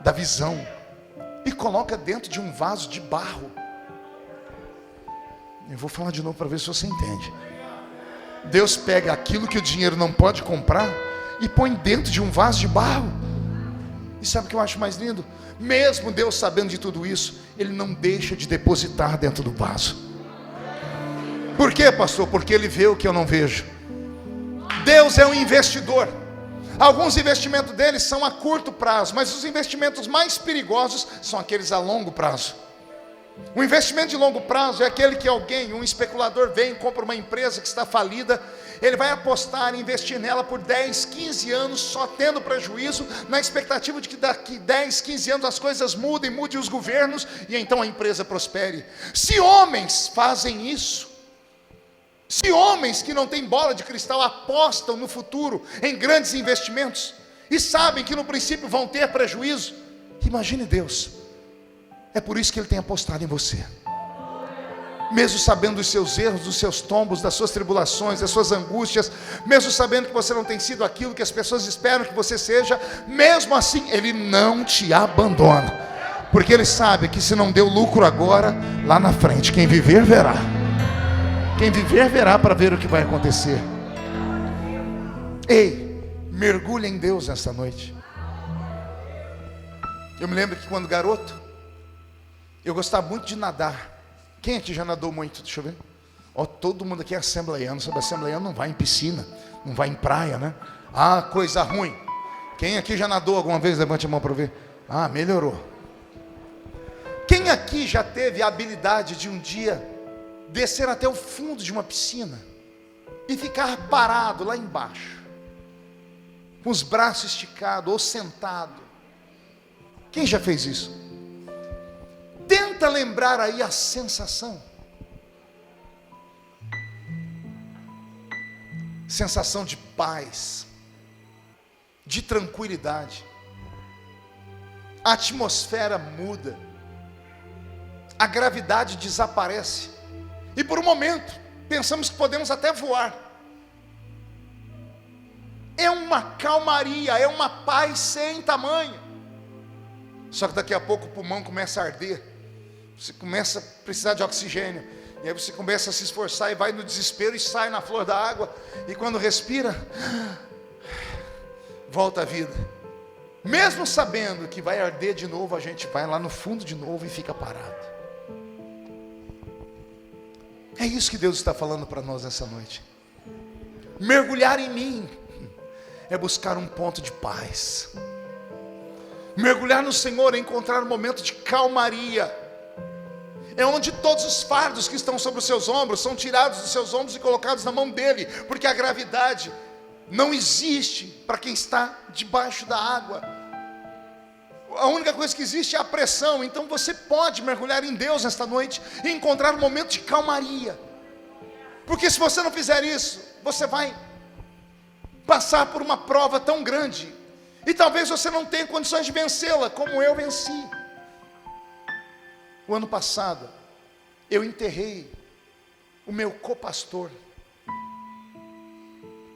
S1: da visão, e coloca dentro de um vaso de barro. Eu vou falar de novo para ver se você entende. Deus pega aquilo que o dinheiro não pode comprar e põe dentro de um vaso de barro. E sabe o que eu acho mais lindo? Mesmo Deus sabendo de tudo isso, Ele não deixa de depositar dentro do vaso. Por quê, pastor? Porque Ele vê o que eu não vejo. Deus é um investidor. Alguns investimentos dele são a curto prazo, mas os investimentos mais perigosos são aqueles a longo prazo. O investimento de longo prazo é aquele que alguém, um especulador, vem e compra uma empresa que está falida. Ele vai apostar e investir nela por 10, 15 anos, só tendo prejuízo, na expectativa de que daqui 10, 15 anos as coisas mudem, mudem os governos, e então a empresa prospere. Se homens fazem isso, se homens que não têm bola de cristal apostam no futuro em grandes investimentos, e sabem que no princípio vão ter prejuízo, imagine Deus. É por isso que Ele tem apostado em você. Mesmo sabendo dos seus erros, dos seus tombos, das suas tribulações, das suas angústias, mesmo sabendo que você não tem sido aquilo que as pessoas esperam que você seja, mesmo assim Ele não te abandona, porque Ele sabe que se não deu lucro agora, lá na frente, quem viver verá. Quem viver verá para ver o que vai acontecer. Ei, mergulhe em Deus nesta noite. Eu me lembro que quando garoto, eu gostava muito de nadar. Quem aqui já nadou muito? Deixa eu ver. Ó, todo mundo aqui é assembleiano. Sabe, assembleiano não vai em piscina, não vai em praia, né? Ah, coisa ruim. Quem aqui já nadou alguma vez? Levante a mão para eu ver. Ah, melhorou. Quem aqui já teve a habilidade de um dia descer até o fundo de uma piscina e ficar parado lá embaixo, com os braços esticados ou sentado? Quem já fez isso? Tenta lembrar aí a sensação. Sensação de paz, de tranquilidade. A atmosfera muda, a gravidade desaparece, e por um momento pensamos que podemos até voar. É uma calmaria, é uma paz sem tamanho. Só que daqui a pouco o pulmão começa a arder, você começa a precisar de oxigênio, e aí você começa a se esforçar e vai no desespero e sai na flor da água, e quando respira, volta à vida. Mesmo sabendo que vai arder de novo, a gente vai lá no fundo de novo e fica parado. É isso que Deus está falando para nós essa noite. Mergulhar em mim é buscar um ponto de paz. Mergulhar no Senhor é encontrar um momento de calmaria. É onde todos os fardos que estão sobre os seus ombros são tirados dos seus ombros e colocados na mão dele, porque a gravidade não existe para quem está debaixo da água. A única coisa que existe é a pressão. Então você pode mergulhar em Deus nesta noite e encontrar um momento de calmaria, porque se você não fizer isso, você vai passar por uma prova tão grande, e talvez você não tenha condições de vencê-la, como eu venci. O ano passado, eu enterrei o meu copastor,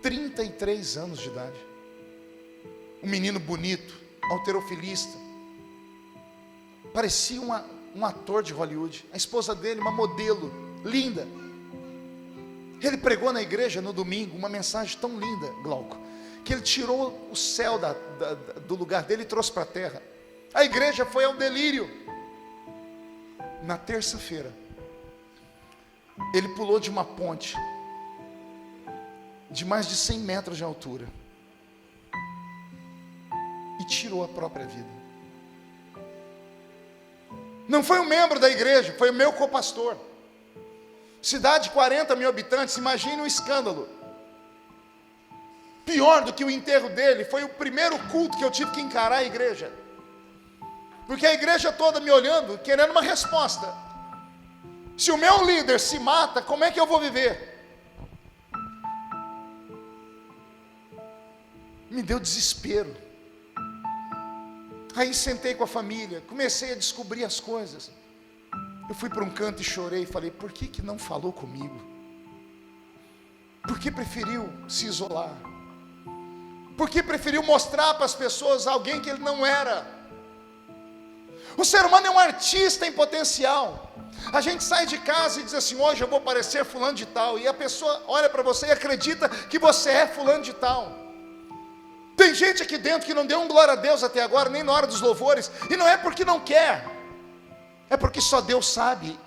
S1: 33 anos de idade, um menino bonito, halterofilista, parecia um ator de Hollywood. A esposa dele, uma modelo, linda. Ele pregou na igreja no domingo uma mensagem tão linda, Glauco, que ele tirou o céu do lugar dele e trouxe para a terra. A igreja foi ao delírio. Na terça-feira, ele pulou de uma ponte de mais de 100 metros de altura e tirou a própria vida. Não foi um membro da igreja, foi o meu copastor. Cidade de 40 mil habitantes, imagine o escândalo. Pior do que o enterro dele, foi o primeiro culto que eu tive que encarar a igreja, porque a igreja toda me olhando, querendo uma resposta. Se o meu líder se mata, como é que eu vou viver? Me deu desespero. Aí sentei com a família, comecei a descobrir as coisas. Eu fui para um canto e chorei, falei, por que não falou comigo? Por que preferiu se isolar? Por que preferiu mostrar para as pessoas alguém que ele não era? O ser humano é um artista em potencial. A gente sai de casa e diz assim: hoje eu vou parecer fulano de tal. E a pessoa olha para você e acredita que você é fulano de tal. Tem gente aqui dentro que não deu um glória a Deus até agora, nem na hora dos louvores. E não é porque não quer, é porque só Deus sabe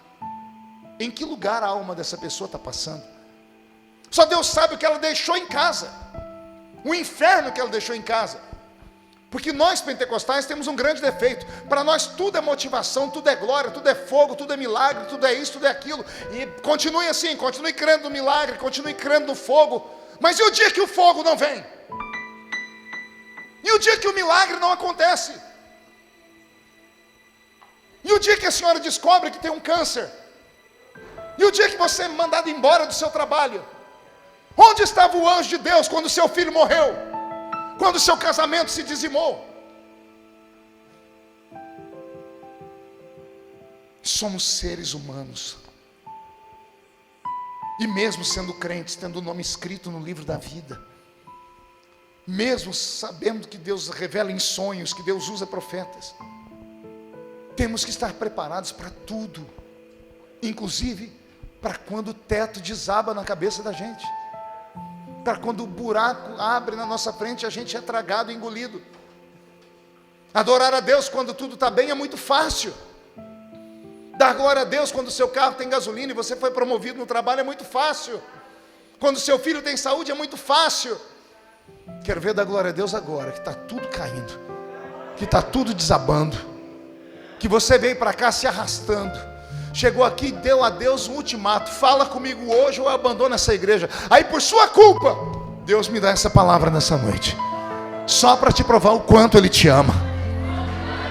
S1: em que lugar a alma dessa pessoa está passando. Só Deus sabe o que ela deixou em casa, o inferno que ela deixou em casa. Porque nós pentecostais temos um grande defeito. Para nós tudo é motivação, tudo é glória, tudo é fogo, tudo é milagre, tudo é isso, tudo é aquilo. E continue assim, continue crendo no milagre, continue crendo no fogo. Mas e o dia que o fogo não vem? E o dia que o milagre não acontece? E o dia que a senhora descobre que tem um câncer? E o dia que você é mandado embora do seu trabalho? Onde estava o anjo de Deus quando seu filho morreu? Quando seu casamento se dizimou? Somos seres humanos. E mesmo sendo crentes, tendo o nome escrito no livro da vida, mesmo sabendo que Deus revela em sonhos, que Deus usa profetas, temos que estar preparados para tudo, inclusive para quando o teto desaba na cabeça da gente, para quando o buraco abre na nossa frente, a gente é tragado e engolido. Adorar a Deus quando tudo está bem é muito fácil. Dar glória a Deus quando o seu carro tem gasolina e você foi promovido no trabalho é muito fácil. Quando o seu filho tem saúde é muito fácil. Quero ver dar glória a Deus agora, que está tudo caindo, que está tudo desabando, que você veio para cá se arrastando, chegou aqui e deu a Deus um ultimato: fala comigo hoje ou eu abandono essa igreja. Aí por sua culpa, Deus me dá essa palavra nessa noite, só para te provar o quanto Ele te ama.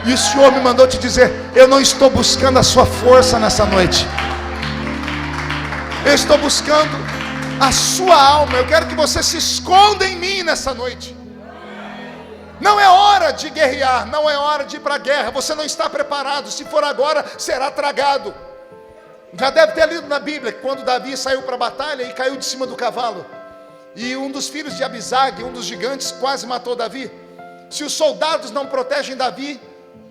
S1: E o Senhor me mandou te dizer: eu não estou buscando a sua força nessa noite, eu estou buscando a sua alma. Eu quero que você se esconda em mim nessa noite. Não é hora de guerrear, não é hora de ir para a guerra. Você não está preparado. Se for agora, será tragado. Já deve ter lido na Bíblia que quando Davi saiu para a batalha e caiu de cima do cavalo, e um dos filhos de Abisag, um dos gigantes, quase matou Davi. Se os soldados não protegem Davi,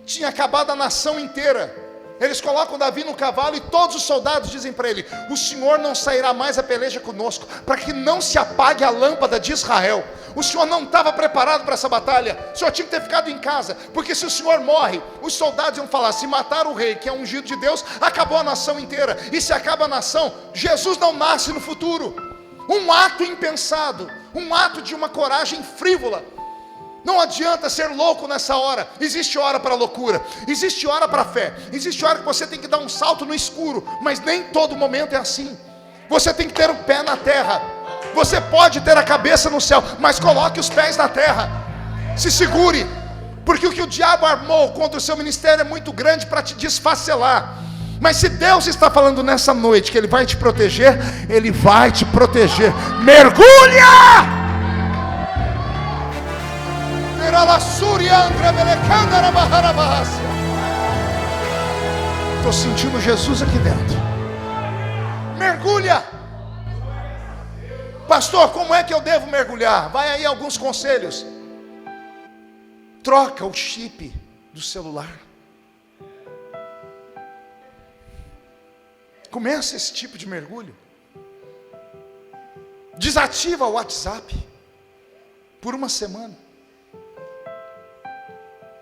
S1: tinha acabado a nação inteira. Eles colocam Davi no cavalo e todos os soldados dizem para ele: o Senhor não sairá mais a peleja conosco, para que não se apague a lâmpada de Israel. O Senhor não estava preparado para essa batalha. O Senhor tinha que ter ficado em casa, porque se o Senhor morre, os soldados iam falar: se matar o rei, que é ungido de Deus, acabou a nação inteira. E se acaba a nação, Jesus não nasce no futuro. Um ato impensado, um ato de uma coragem frívola. Não adianta ser louco nessa hora. Existe hora para loucura, existe hora para fé, existe hora que você tem que dar um salto no escuro, mas nem todo momento é assim. Você tem que ter o pé na terra. Você pode ter a cabeça no céu, mas coloque os pés na terra. Se segure, porque o que o diabo armou contra o seu ministério é muito grande para te desfacelar. Mas se Deus está falando nessa noite que Ele vai te proteger, Ele vai te proteger. Mergulha! Estou sentindo Jesus aqui dentro. Mergulha. Pastor, como é que eu devo mergulhar? Vai aí alguns conselhos. Troca o chip do celular. Começa esse tipo de mergulho. Desativa o WhatsApp por uma semana.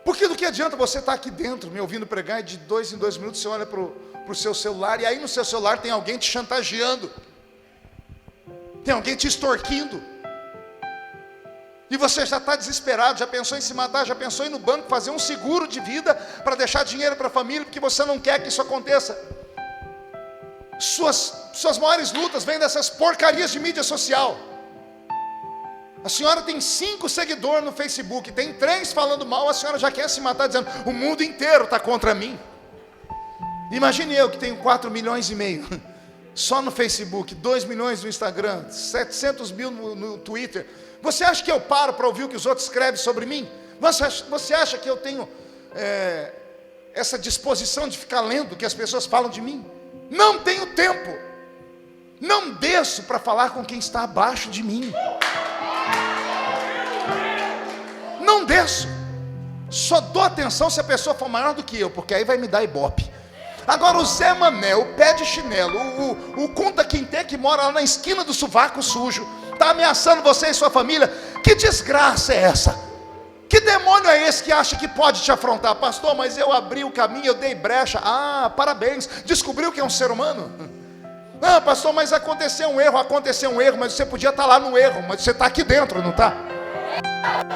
S1: Porque do que adianta você estar aqui dentro me ouvindo pregar e de 2 em 2 minutos você olha para o seu celular, e aí no seu celular tem alguém te chantageando, tem alguém te extorquindo, e você já está desesperado, já pensou em se matar, já pensou em ir no banco fazer um seguro de vida para deixar dinheiro para a família, porque você não quer que isso aconteça. Suas maiores lutas vêm dessas porcarias de mídia social. A senhora tem 5 seguidores no Facebook, tem 3 falando mal, a senhora já quer se matar dizendo: o mundo inteiro está contra mim. Imagine eu que tenho 4,5 milhões só no Facebook, 2 milhões no Instagram, 700 mil no Twitter. Você acha que eu paro para ouvir o que os outros escrevem sobre mim? Você acha que eu tenho essa disposição de ficar lendo o que as pessoas falam de mim? Não tenho tempo. Não desço para falar com quem está abaixo de mim. Não desço. Só dou atenção se a pessoa for maior do que eu, porque aí vai me dar ibope. Agora o Zé Mané, o pé de chinelo, o Kunta Quinte que mora lá na esquina do sovaco sujo, está ameaçando você e sua família. Que desgraça é essa? Que demônio é esse que acha que pode te afrontar? Pastor, mas eu abri o caminho, eu dei brecha. Ah, parabéns, descobriu que é um ser humano? Ah, pastor, mas aconteceu um erro, mas você podia estar lá no erro, mas você está aqui dentro, não está?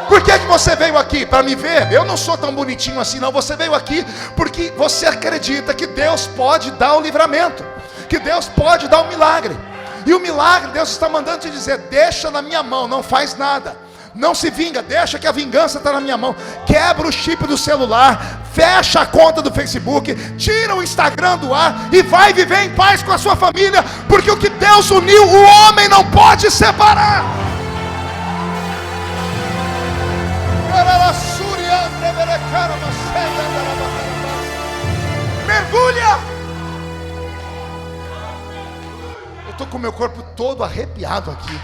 S1: Por que você veio aqui? Para me ver? Eu não sou tão bonitinho assim não. Você veio aqui porque você acredita que Deus pode dar o livramento, que Deus pode dar o milagre. E o milagre Deus está mandando te dizer: deixa na minha mão, não faz nada, não se vinga, deixa que a vingança está na minha mão. Quebra o chip do celular, fecha a conta do Facebook, tira o Instagram do ar e vai viver em paz com a sua família, porque o que Deus uniu, o homem não pode separar. Mergulha! Eu estou com o meu corpo todo arrepiado aqui.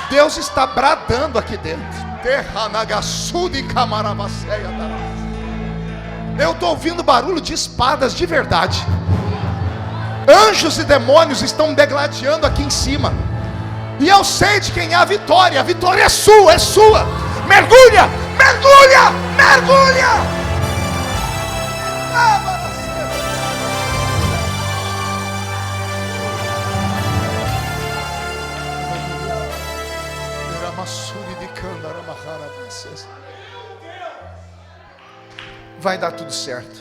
S1: Deus está bradando aqui dentro. Eu estou ouvindo barulho de espadas de verdade. Anjos e demônios estão degladiando aqui em cima. E eu sei de quem é a vitória. A vitória é sua, é sua. Mergulha, mergulha, mergulha. Vai dar tudo certo.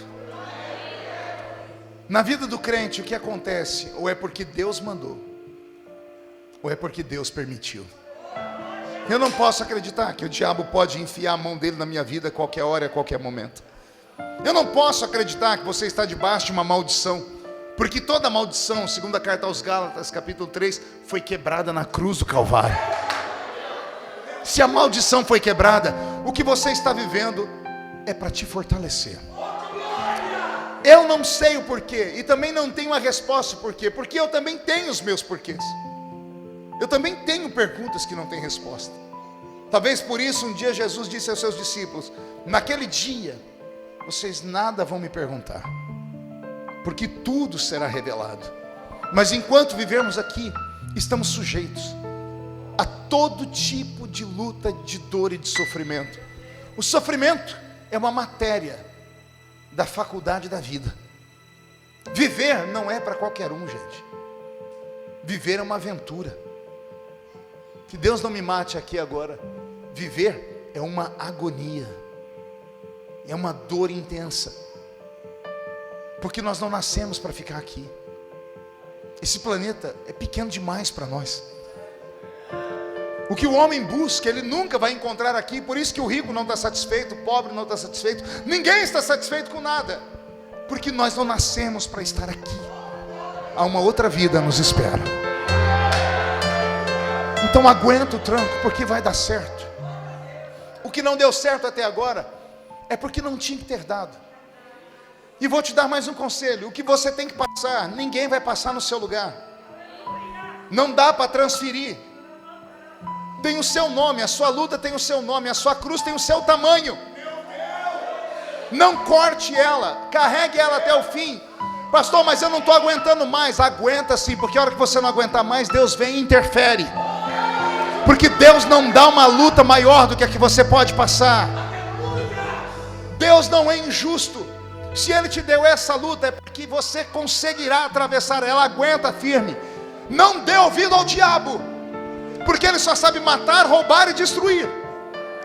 S1: Na vida do crente, o que acontece? Ou é porque Deus mandou, ou é porque Deus permitiu. Eu não posso acreditar que o diabo pode enfiar a mão dele na minha vida a qualquer hora, a qualquer momento. Eu não posso acreditar que você está debaixo de uma maldição, porque toda maldição, segundo a carta aos Gálatas, capítulo 3, foi quebrada na cruz do Calvário. Se a maldição foi quebrada, o que você está vivendo é para te fortalecer. Eu não sei o porquê, e também não tenho a resposta porquê, porque eu também tenho os meus porquês. Eu também tenho perguntas que não têm resposta. Talvez por isso um dia Jesus disse aos seus discípulos: naquele dia vocês nada vão me perguntar, porque tudo será revelado. Mas enquanto vivermos aqui, estamos sujeitos a todo tipo de luta, de dor e de sofrimento. O sofrimento é uma matéria da faculdade da vida. Viver não é para qualquer um, gente. Viver é uma aventura. Que Deus não me mate aqui agora. Viver é uma agonia, é uma dor intensa, porque nós não nascemos para ficar aqui. Esse planeta é pequeno demais para nós. O que o homem busca, ele nunca vai encontrar aqui. Por isso que o rico não está satisfeito, o pobre não está satisfeito, ninguém está satisfeito com nada, porque nós não nascemos para estar aqui. Há uma outra vida nos espera. Então aguenta o tranco, porque vai dar certo. O que não deu certo até agora é porque não tinha que ter dado. E vou te dar mais um conselho: o que você tem que passar, ninguém vai passar no seu lugar. Não dá para transferir. Tem o seu nome, a sua luta tem o seu nome, a sua cruz tem o seu tamanho. Não corte ela, carregue ela até o fim. Pastor, mas eu não estou aguentando mais. Aguenta sim, porque a hora que você não aguentar mais, Deus vem e interfere. Porque Deus não dá uma luta maior do que a que você pode passar. Deus não é injusto. Se Ele te deu essa luta, é porque você conseguirá atravessar ela. Aguenta firme. Não dê ouvido ao diabo, porque ele só sabe matar, roubar e destruir.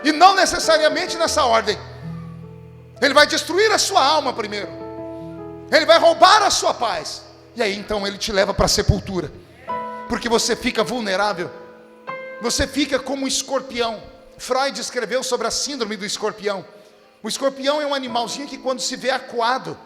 S1: E não necessariamente nessa ordem. Ele vai destruir a sua alma primeiro. Ele vai roubar a sua paz. E aí então ele te leva para a sepultura. Porque você fica vulnerável. Você fica como um escorpião. Freud escreveu sobre a síndrome do escorpião. O escorpião é um animalzinho que quando se vê acuado,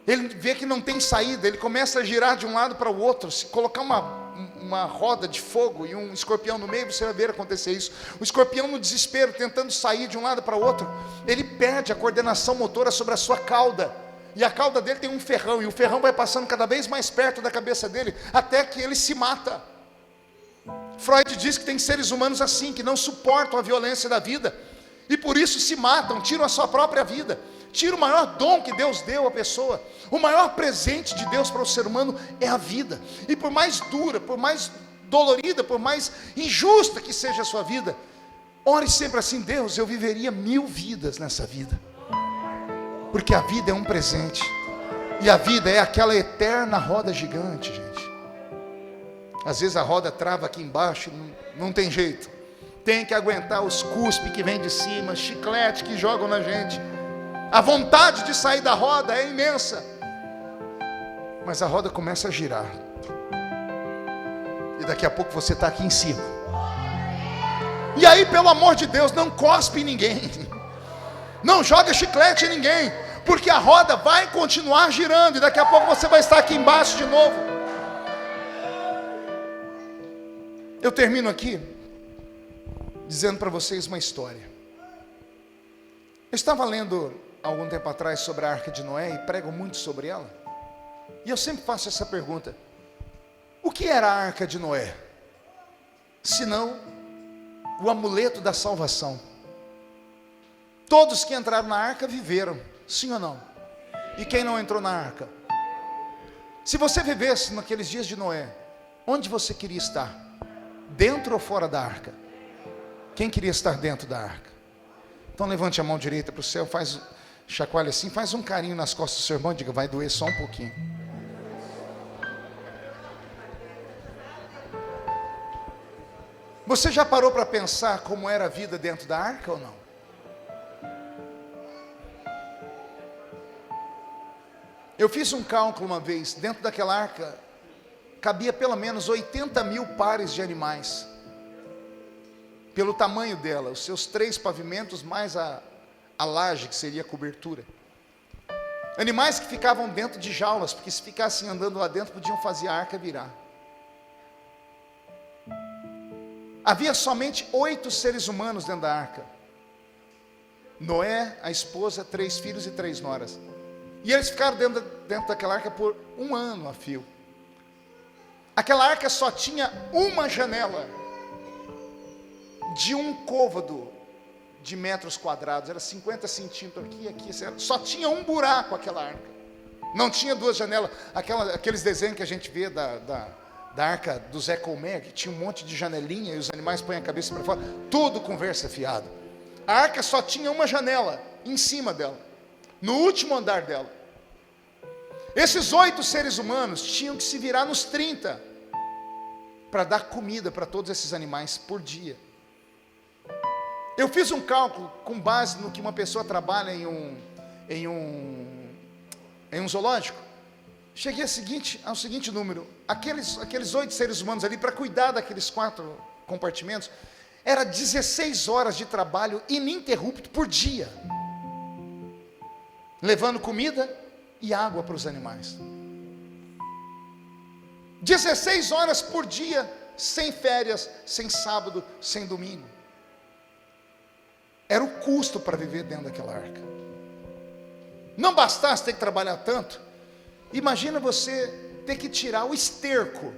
S1: ele vê que não tem saída, ele começa a girar de um lado para o outro. Se colocar uma roda de fogo e um escorpião no meio, você vai ver acontecer isso. O escorpião no desespero, tentando sair de um lado para o outro, ele perde a coordenação motora sobre a sua cauda. E a cauda dele tem um ferrão, e o ferrão vai passando cada vez mais perto da cabeça dele, até que ele se mata. Freud diz que tem seres humanos assim, que não suportam a violência da vida, e por isso se matam, tiram a sua própria vida, tiram o maior dom que Deus deu à pessoa. O maior presente de Deus para o ser humano é a vida, e por mais dura, por mais dolorida, por mais injusta que seja a sua vida, ore sempre assim: Deus, eu viveria 1000 vidas nessa vida, porque a vida é um presente, e a vida é aquela eterna roda gigante, gente. Às vezes a roda trava aqui embaixo, não tem jeito, tem que aguentar os cuspes que vem de cima, chiclete que jogam na gente, a vontade de sair da roda é imensa, mas a roda começa a girar, e daqui a pouco você está aqui em cima. E aí, pelo amor de Deus, não cospe em ninguém, não joga chiclete em ninguém, porque a roda vai continuar girando, e daqui a pouco você vai estar aqui embaixo de novo. Eu termino aqui dizendo para vocês uma história. Eu estava lendo algum tempo atrás sobre a Arca de Noé, e prego muito sobre ela, e eu sempre faço essa pergunta: o que era a Arca de Noé, senão o amuleto da salvação? Todos que entraram na arca viveram, sim ou não? E quem não entrou na arca? Se você vivesse naqueles dias de Noé, onde você queria estar? Dentro ou fora da arca? Quem queria estar dentro da arca? Então levante a mão direita para o céu, chacoalha assim, faz um carinho nas costas do seu irmão e diga: vai doer só um pouquinho. Você já parou para pensar como era a vida dentro da arca ou não? Eu fiz um cálculo uma vez, dentro daquela arca cabia pelo menos 80.000 pares de animais, pelo tamanho dela, os seus 3 pavimentos mais a laje, que seria a cobertura. Animais que ficavam dentro de jaulas, porque se ficassem andando lá dentro podiam fazer a arca virar. Havia somente 8 seres humanos dentro da arca: Noé, a esposa, 3 filhos e 3 noras. E eles ficaram dentro daquela arca por 1 ano a fio. Aquela arca só tinha uma janela de um côvado de metros quadrados, era 50 centímetros aqui e aqui, só tinha um buraco aquela arca, não tinha 2 janelas, aqueles desenhos que a gente vê da arca do Zé Colmeia, que tinha um monte de janelinha e os animais põem a cabeça para fora, tudo conversa fiado. A arca só tinha uma janela em cima dela, no último andar dela. Esses 8 seres humanos tinham que se virar nos 30 para dar comida para todos esses animais por dia. Eu fiz um cálculo com base no que uma pessoa trabalha em um zoológico. Cheguei ao seguinte número: aqueles 8 seres humanos ali, para cuidar daqueles 4 compartimentos, era 16 horas de trabalho ininterrupto por dia, levando comida e água para os animais. 16 horas por dia, sem férias, sem sábado, sem domingo. Era o custo para viver dentro daquela arca. Não bastasse ter que trabalhar tanto, imagina você ter que tirar o esterco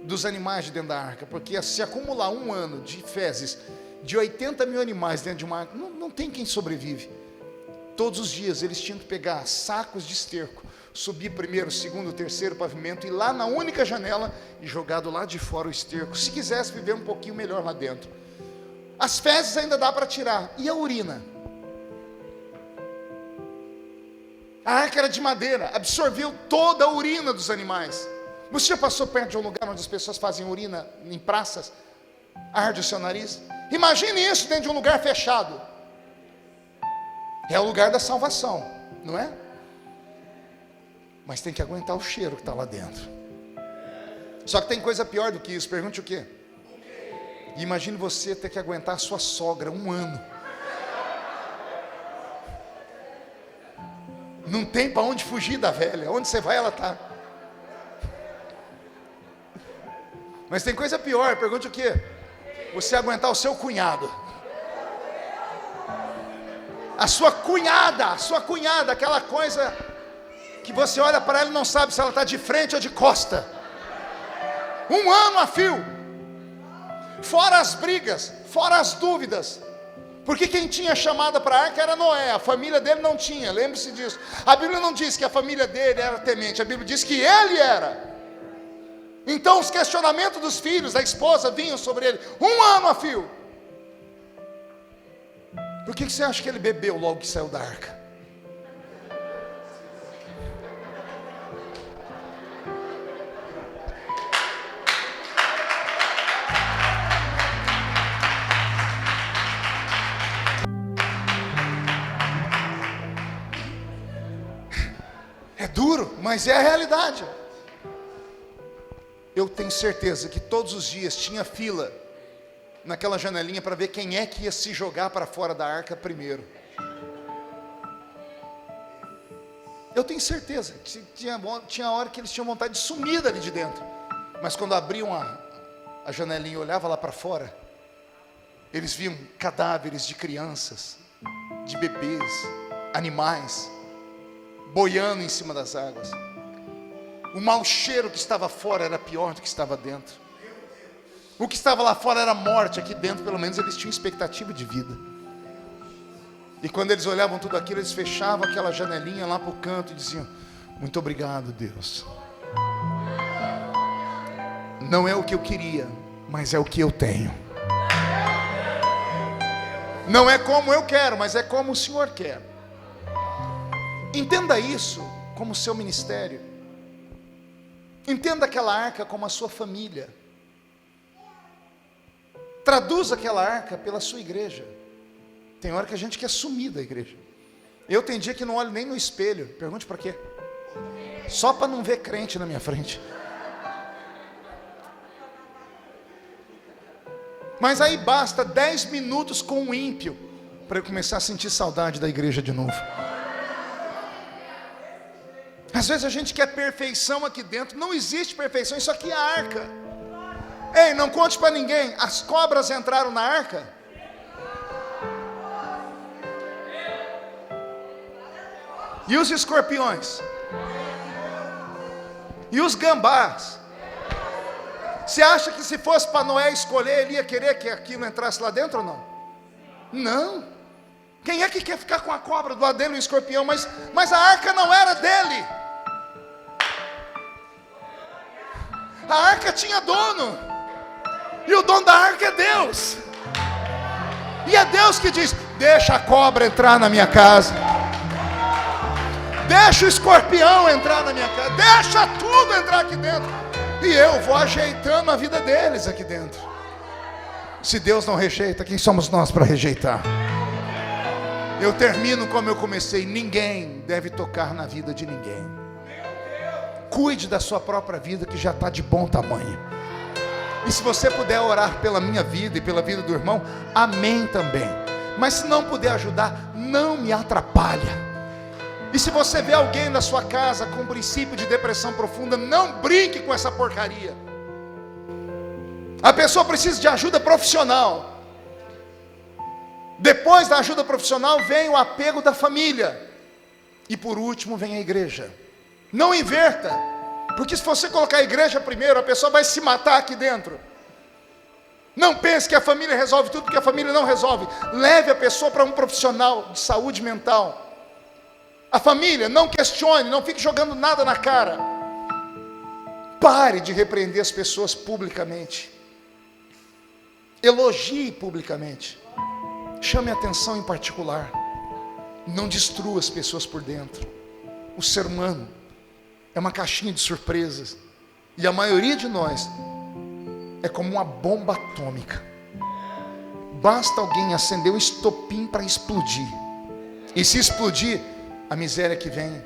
S1: dos animais de dentro da arca, porque se acumular 1 ano de fezes de 80.000 animais dentro de uma arca, não tem quem sobrevive. Todos os dias eles tinham que pegar sacos de esterco, subir primeiro, segundo, terceiro pavimento, e lá na única janela e jogar do lado de fora o esterco, se quisesse viver um pouquinho melhor lá dentro. As fezes ainda dá para tirar, e a urina? A arca era de madeira, absorveu toda a urina dos animais. Você já passou perto de um lugar onde as pessoas fazem urina em praças? Arde o seu nariz? Imagine isso dentro de um lugar fechado. É o lugar da salvação, não é? Mas tem que aguentar o cheiro que está lá dentro. Só que tem coisa pior do que isso. Pergunte o quê? E imagine você ter que aguentar a sua sogra 1 ano. Não tem para onde fugir da velha. Onde você vai, ela está. Mas tem coisa pior. Pergunte o quê? Você aguentar o seu cunhado. A sua cunhada, aquela coisa que você olha para ela e não sabe se ela está de frente ou de costa. 1 ano a fio. Fora as brigas, fora as dúvidas. Porque quem tinha chamada para a arca era Noé, a família dele não tinha, lembre-se disso. A Bíblia não diz que a família dele era temente, a Bíblia diz que ele era. Então os questionamentos dos filhos, da esposa, vinham sobre ele, 1 ano a fio. Por que você acha que ele bebeu logo que saiu da arca? É duro, mas é a realidade. Eu tenho certeza que todos os dias tinha fila naquela janelinha para ver quem é que ia se jogar para fora da arca primeiro. Eu tenho certeza que tinha hora que eles tinham vontade de sumir dali de dentro. Mas quando abriam a janelinha e olhavam lá para fora, eles viam cadáveres de crianças, de bebês, animais, boiando em cima das águas. O mau cheiro que estava fora era pior do que estava dentro. O que estava lá fora era morte, aqui dentro pelo menos eles tinham expectativa de vida. E quando eles olhavam tudo aquilo, eles fechavam aquela janelinha lá para o canto e diziam: muito obrigado, Deus. Não é o que eu queria, mas é o que eu tenho. Não é como eu quero, mas é como o Senhor quer. Entenda isso como seu ministério. Entenda aquela arca como a sua família. Traduza aquela arca pela sua igreja. Tem hora que a gente quer sumir da igreja. Eu tenho dia que não olho nem no espelho. Pergunte para quê? Só para não ver crente na minha frente. Mas aí basta 10 minutos com um ímpio para eu começar a sentir saudade da igreja de novo. Às vezes a gente quer perfeição aqui dentro. Não existe perfeição, isso aqui é a arca. Ei, não conte para ninguém, as cobras entraram na arca? E os escorpiões? E os gambás? Você acha que se fosse para Noé escolher, ele ia querer que aquilo entrasse lá dentro ou não? Não. Quem é que quer ficar com a cobra do lado dele e o escorpião? Mas a arca não era dele. A arca tinha dono. E o dono da arca é Deus. E é Deus que diz: deixa a cobra entrar na minha casa. Deixa o escorpião entrar na minha casa. Deixa tudo entrar aqui dentro. E eu vou ajeitando a vida deles aqui dentro. Se Deus não rejeita, quem somos nós para rejeitar? Eu termino como eu comecei: ninguém deve tocar na vida de ninguém. Cuide da sua própria vida, que já está de bom tamanho. E se você puder orar pela minha vida e pela vida do irmão, amém também. Mas se não puder ajudar, não me atrapalha. E se você vê alguém na sua casa com um princípio de depressão profunda, não brinque com essa porcaria. A pessoa precisa de ajuda profissional. Depois da ajuda profissional vem o apego da família. E por último vem a igreja. Não inverta. Porque se você colocar a igreja primeiro, a pessoa vai se matar aqui dentro. Não pense que a família resolve tudo, porque a família não resolve. Leve a pessoa para um profissional de saúde mental. A família, não questione, não fique jogando nada na cara. Pare de repreender as pessoas publicamente. Elogie publicamente. Chame atenção em particular. Não destrua as pessoas por dentro. O ser humano é uma caixinha de surpresas. E a maioria de nós é como uma bomba atômica. Basta alguém acender o estopim para explodir. E se explodir, a miséria que vem,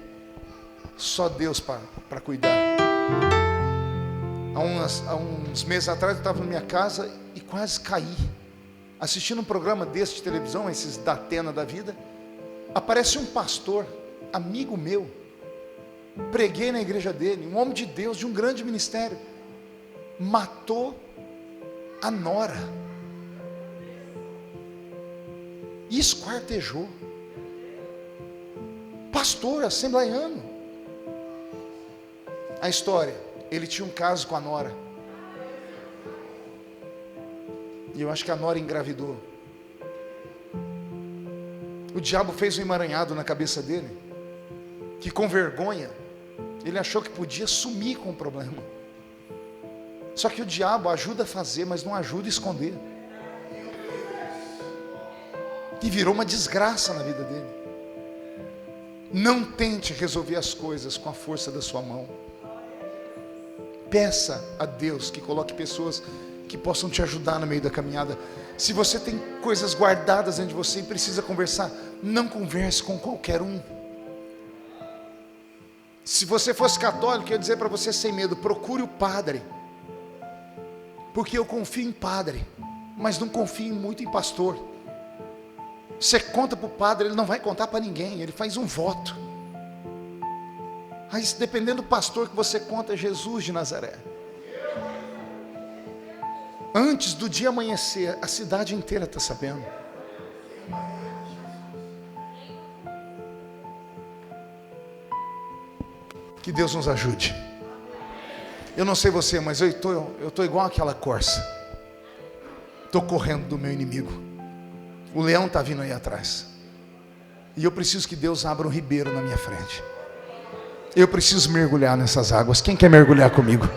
S1: só Deus para cuidar. Há uns meses atrás eu estava na minha casa e quase caí. Assistindo um programa desse de televisão, esses da Atena da vida. Aparece um pastor, amigo meu. Preguei na igreja dele, um homem de Deus, de um grande ministério. Matou a nora. E esquartejou. Pastor assembleiano. A história: ele tinha um caso com a nora. E eu acho que a nora engravidou. O diabo fez um emaranhado na cabeça dele, que com vergonha, ele achou que podia sumir com o problema. Só que o diabo ajuda a fazer, mas não ajuda a esconder. E virou uma desgraça na vida dele. Não tente resolver as coisas com a força da sua mão. Peça a Deus que coloque pessoas que possam te ajudar no meio da caminhada. Se você tem coisas guardadas dentro de você e precisa conversar, não converse com qualquer um. Se você fosse católico, eu ia dizer para você sem medo, procure o padre. Porque eu confio em padre, mas não confio muito em pastor. Você conta para o padre, ele não vai contar para ninguém, ele faz um voto. Mas dependendo do pastor que você conta, é Jesus de Nazaré. Antes do dia amanhecer, a cidade inteira está sabendo. Que Deus nos ajude. Eu não sei você, mas eu estou igual aquela corça. Estou correndo do meu inimigo. O leão está vindo aí atrás. E eu preciso que Deus abra um ribeiro na minha frente. Eu preciso mergulhar nessas águas. Quem quer mergulhar comigo?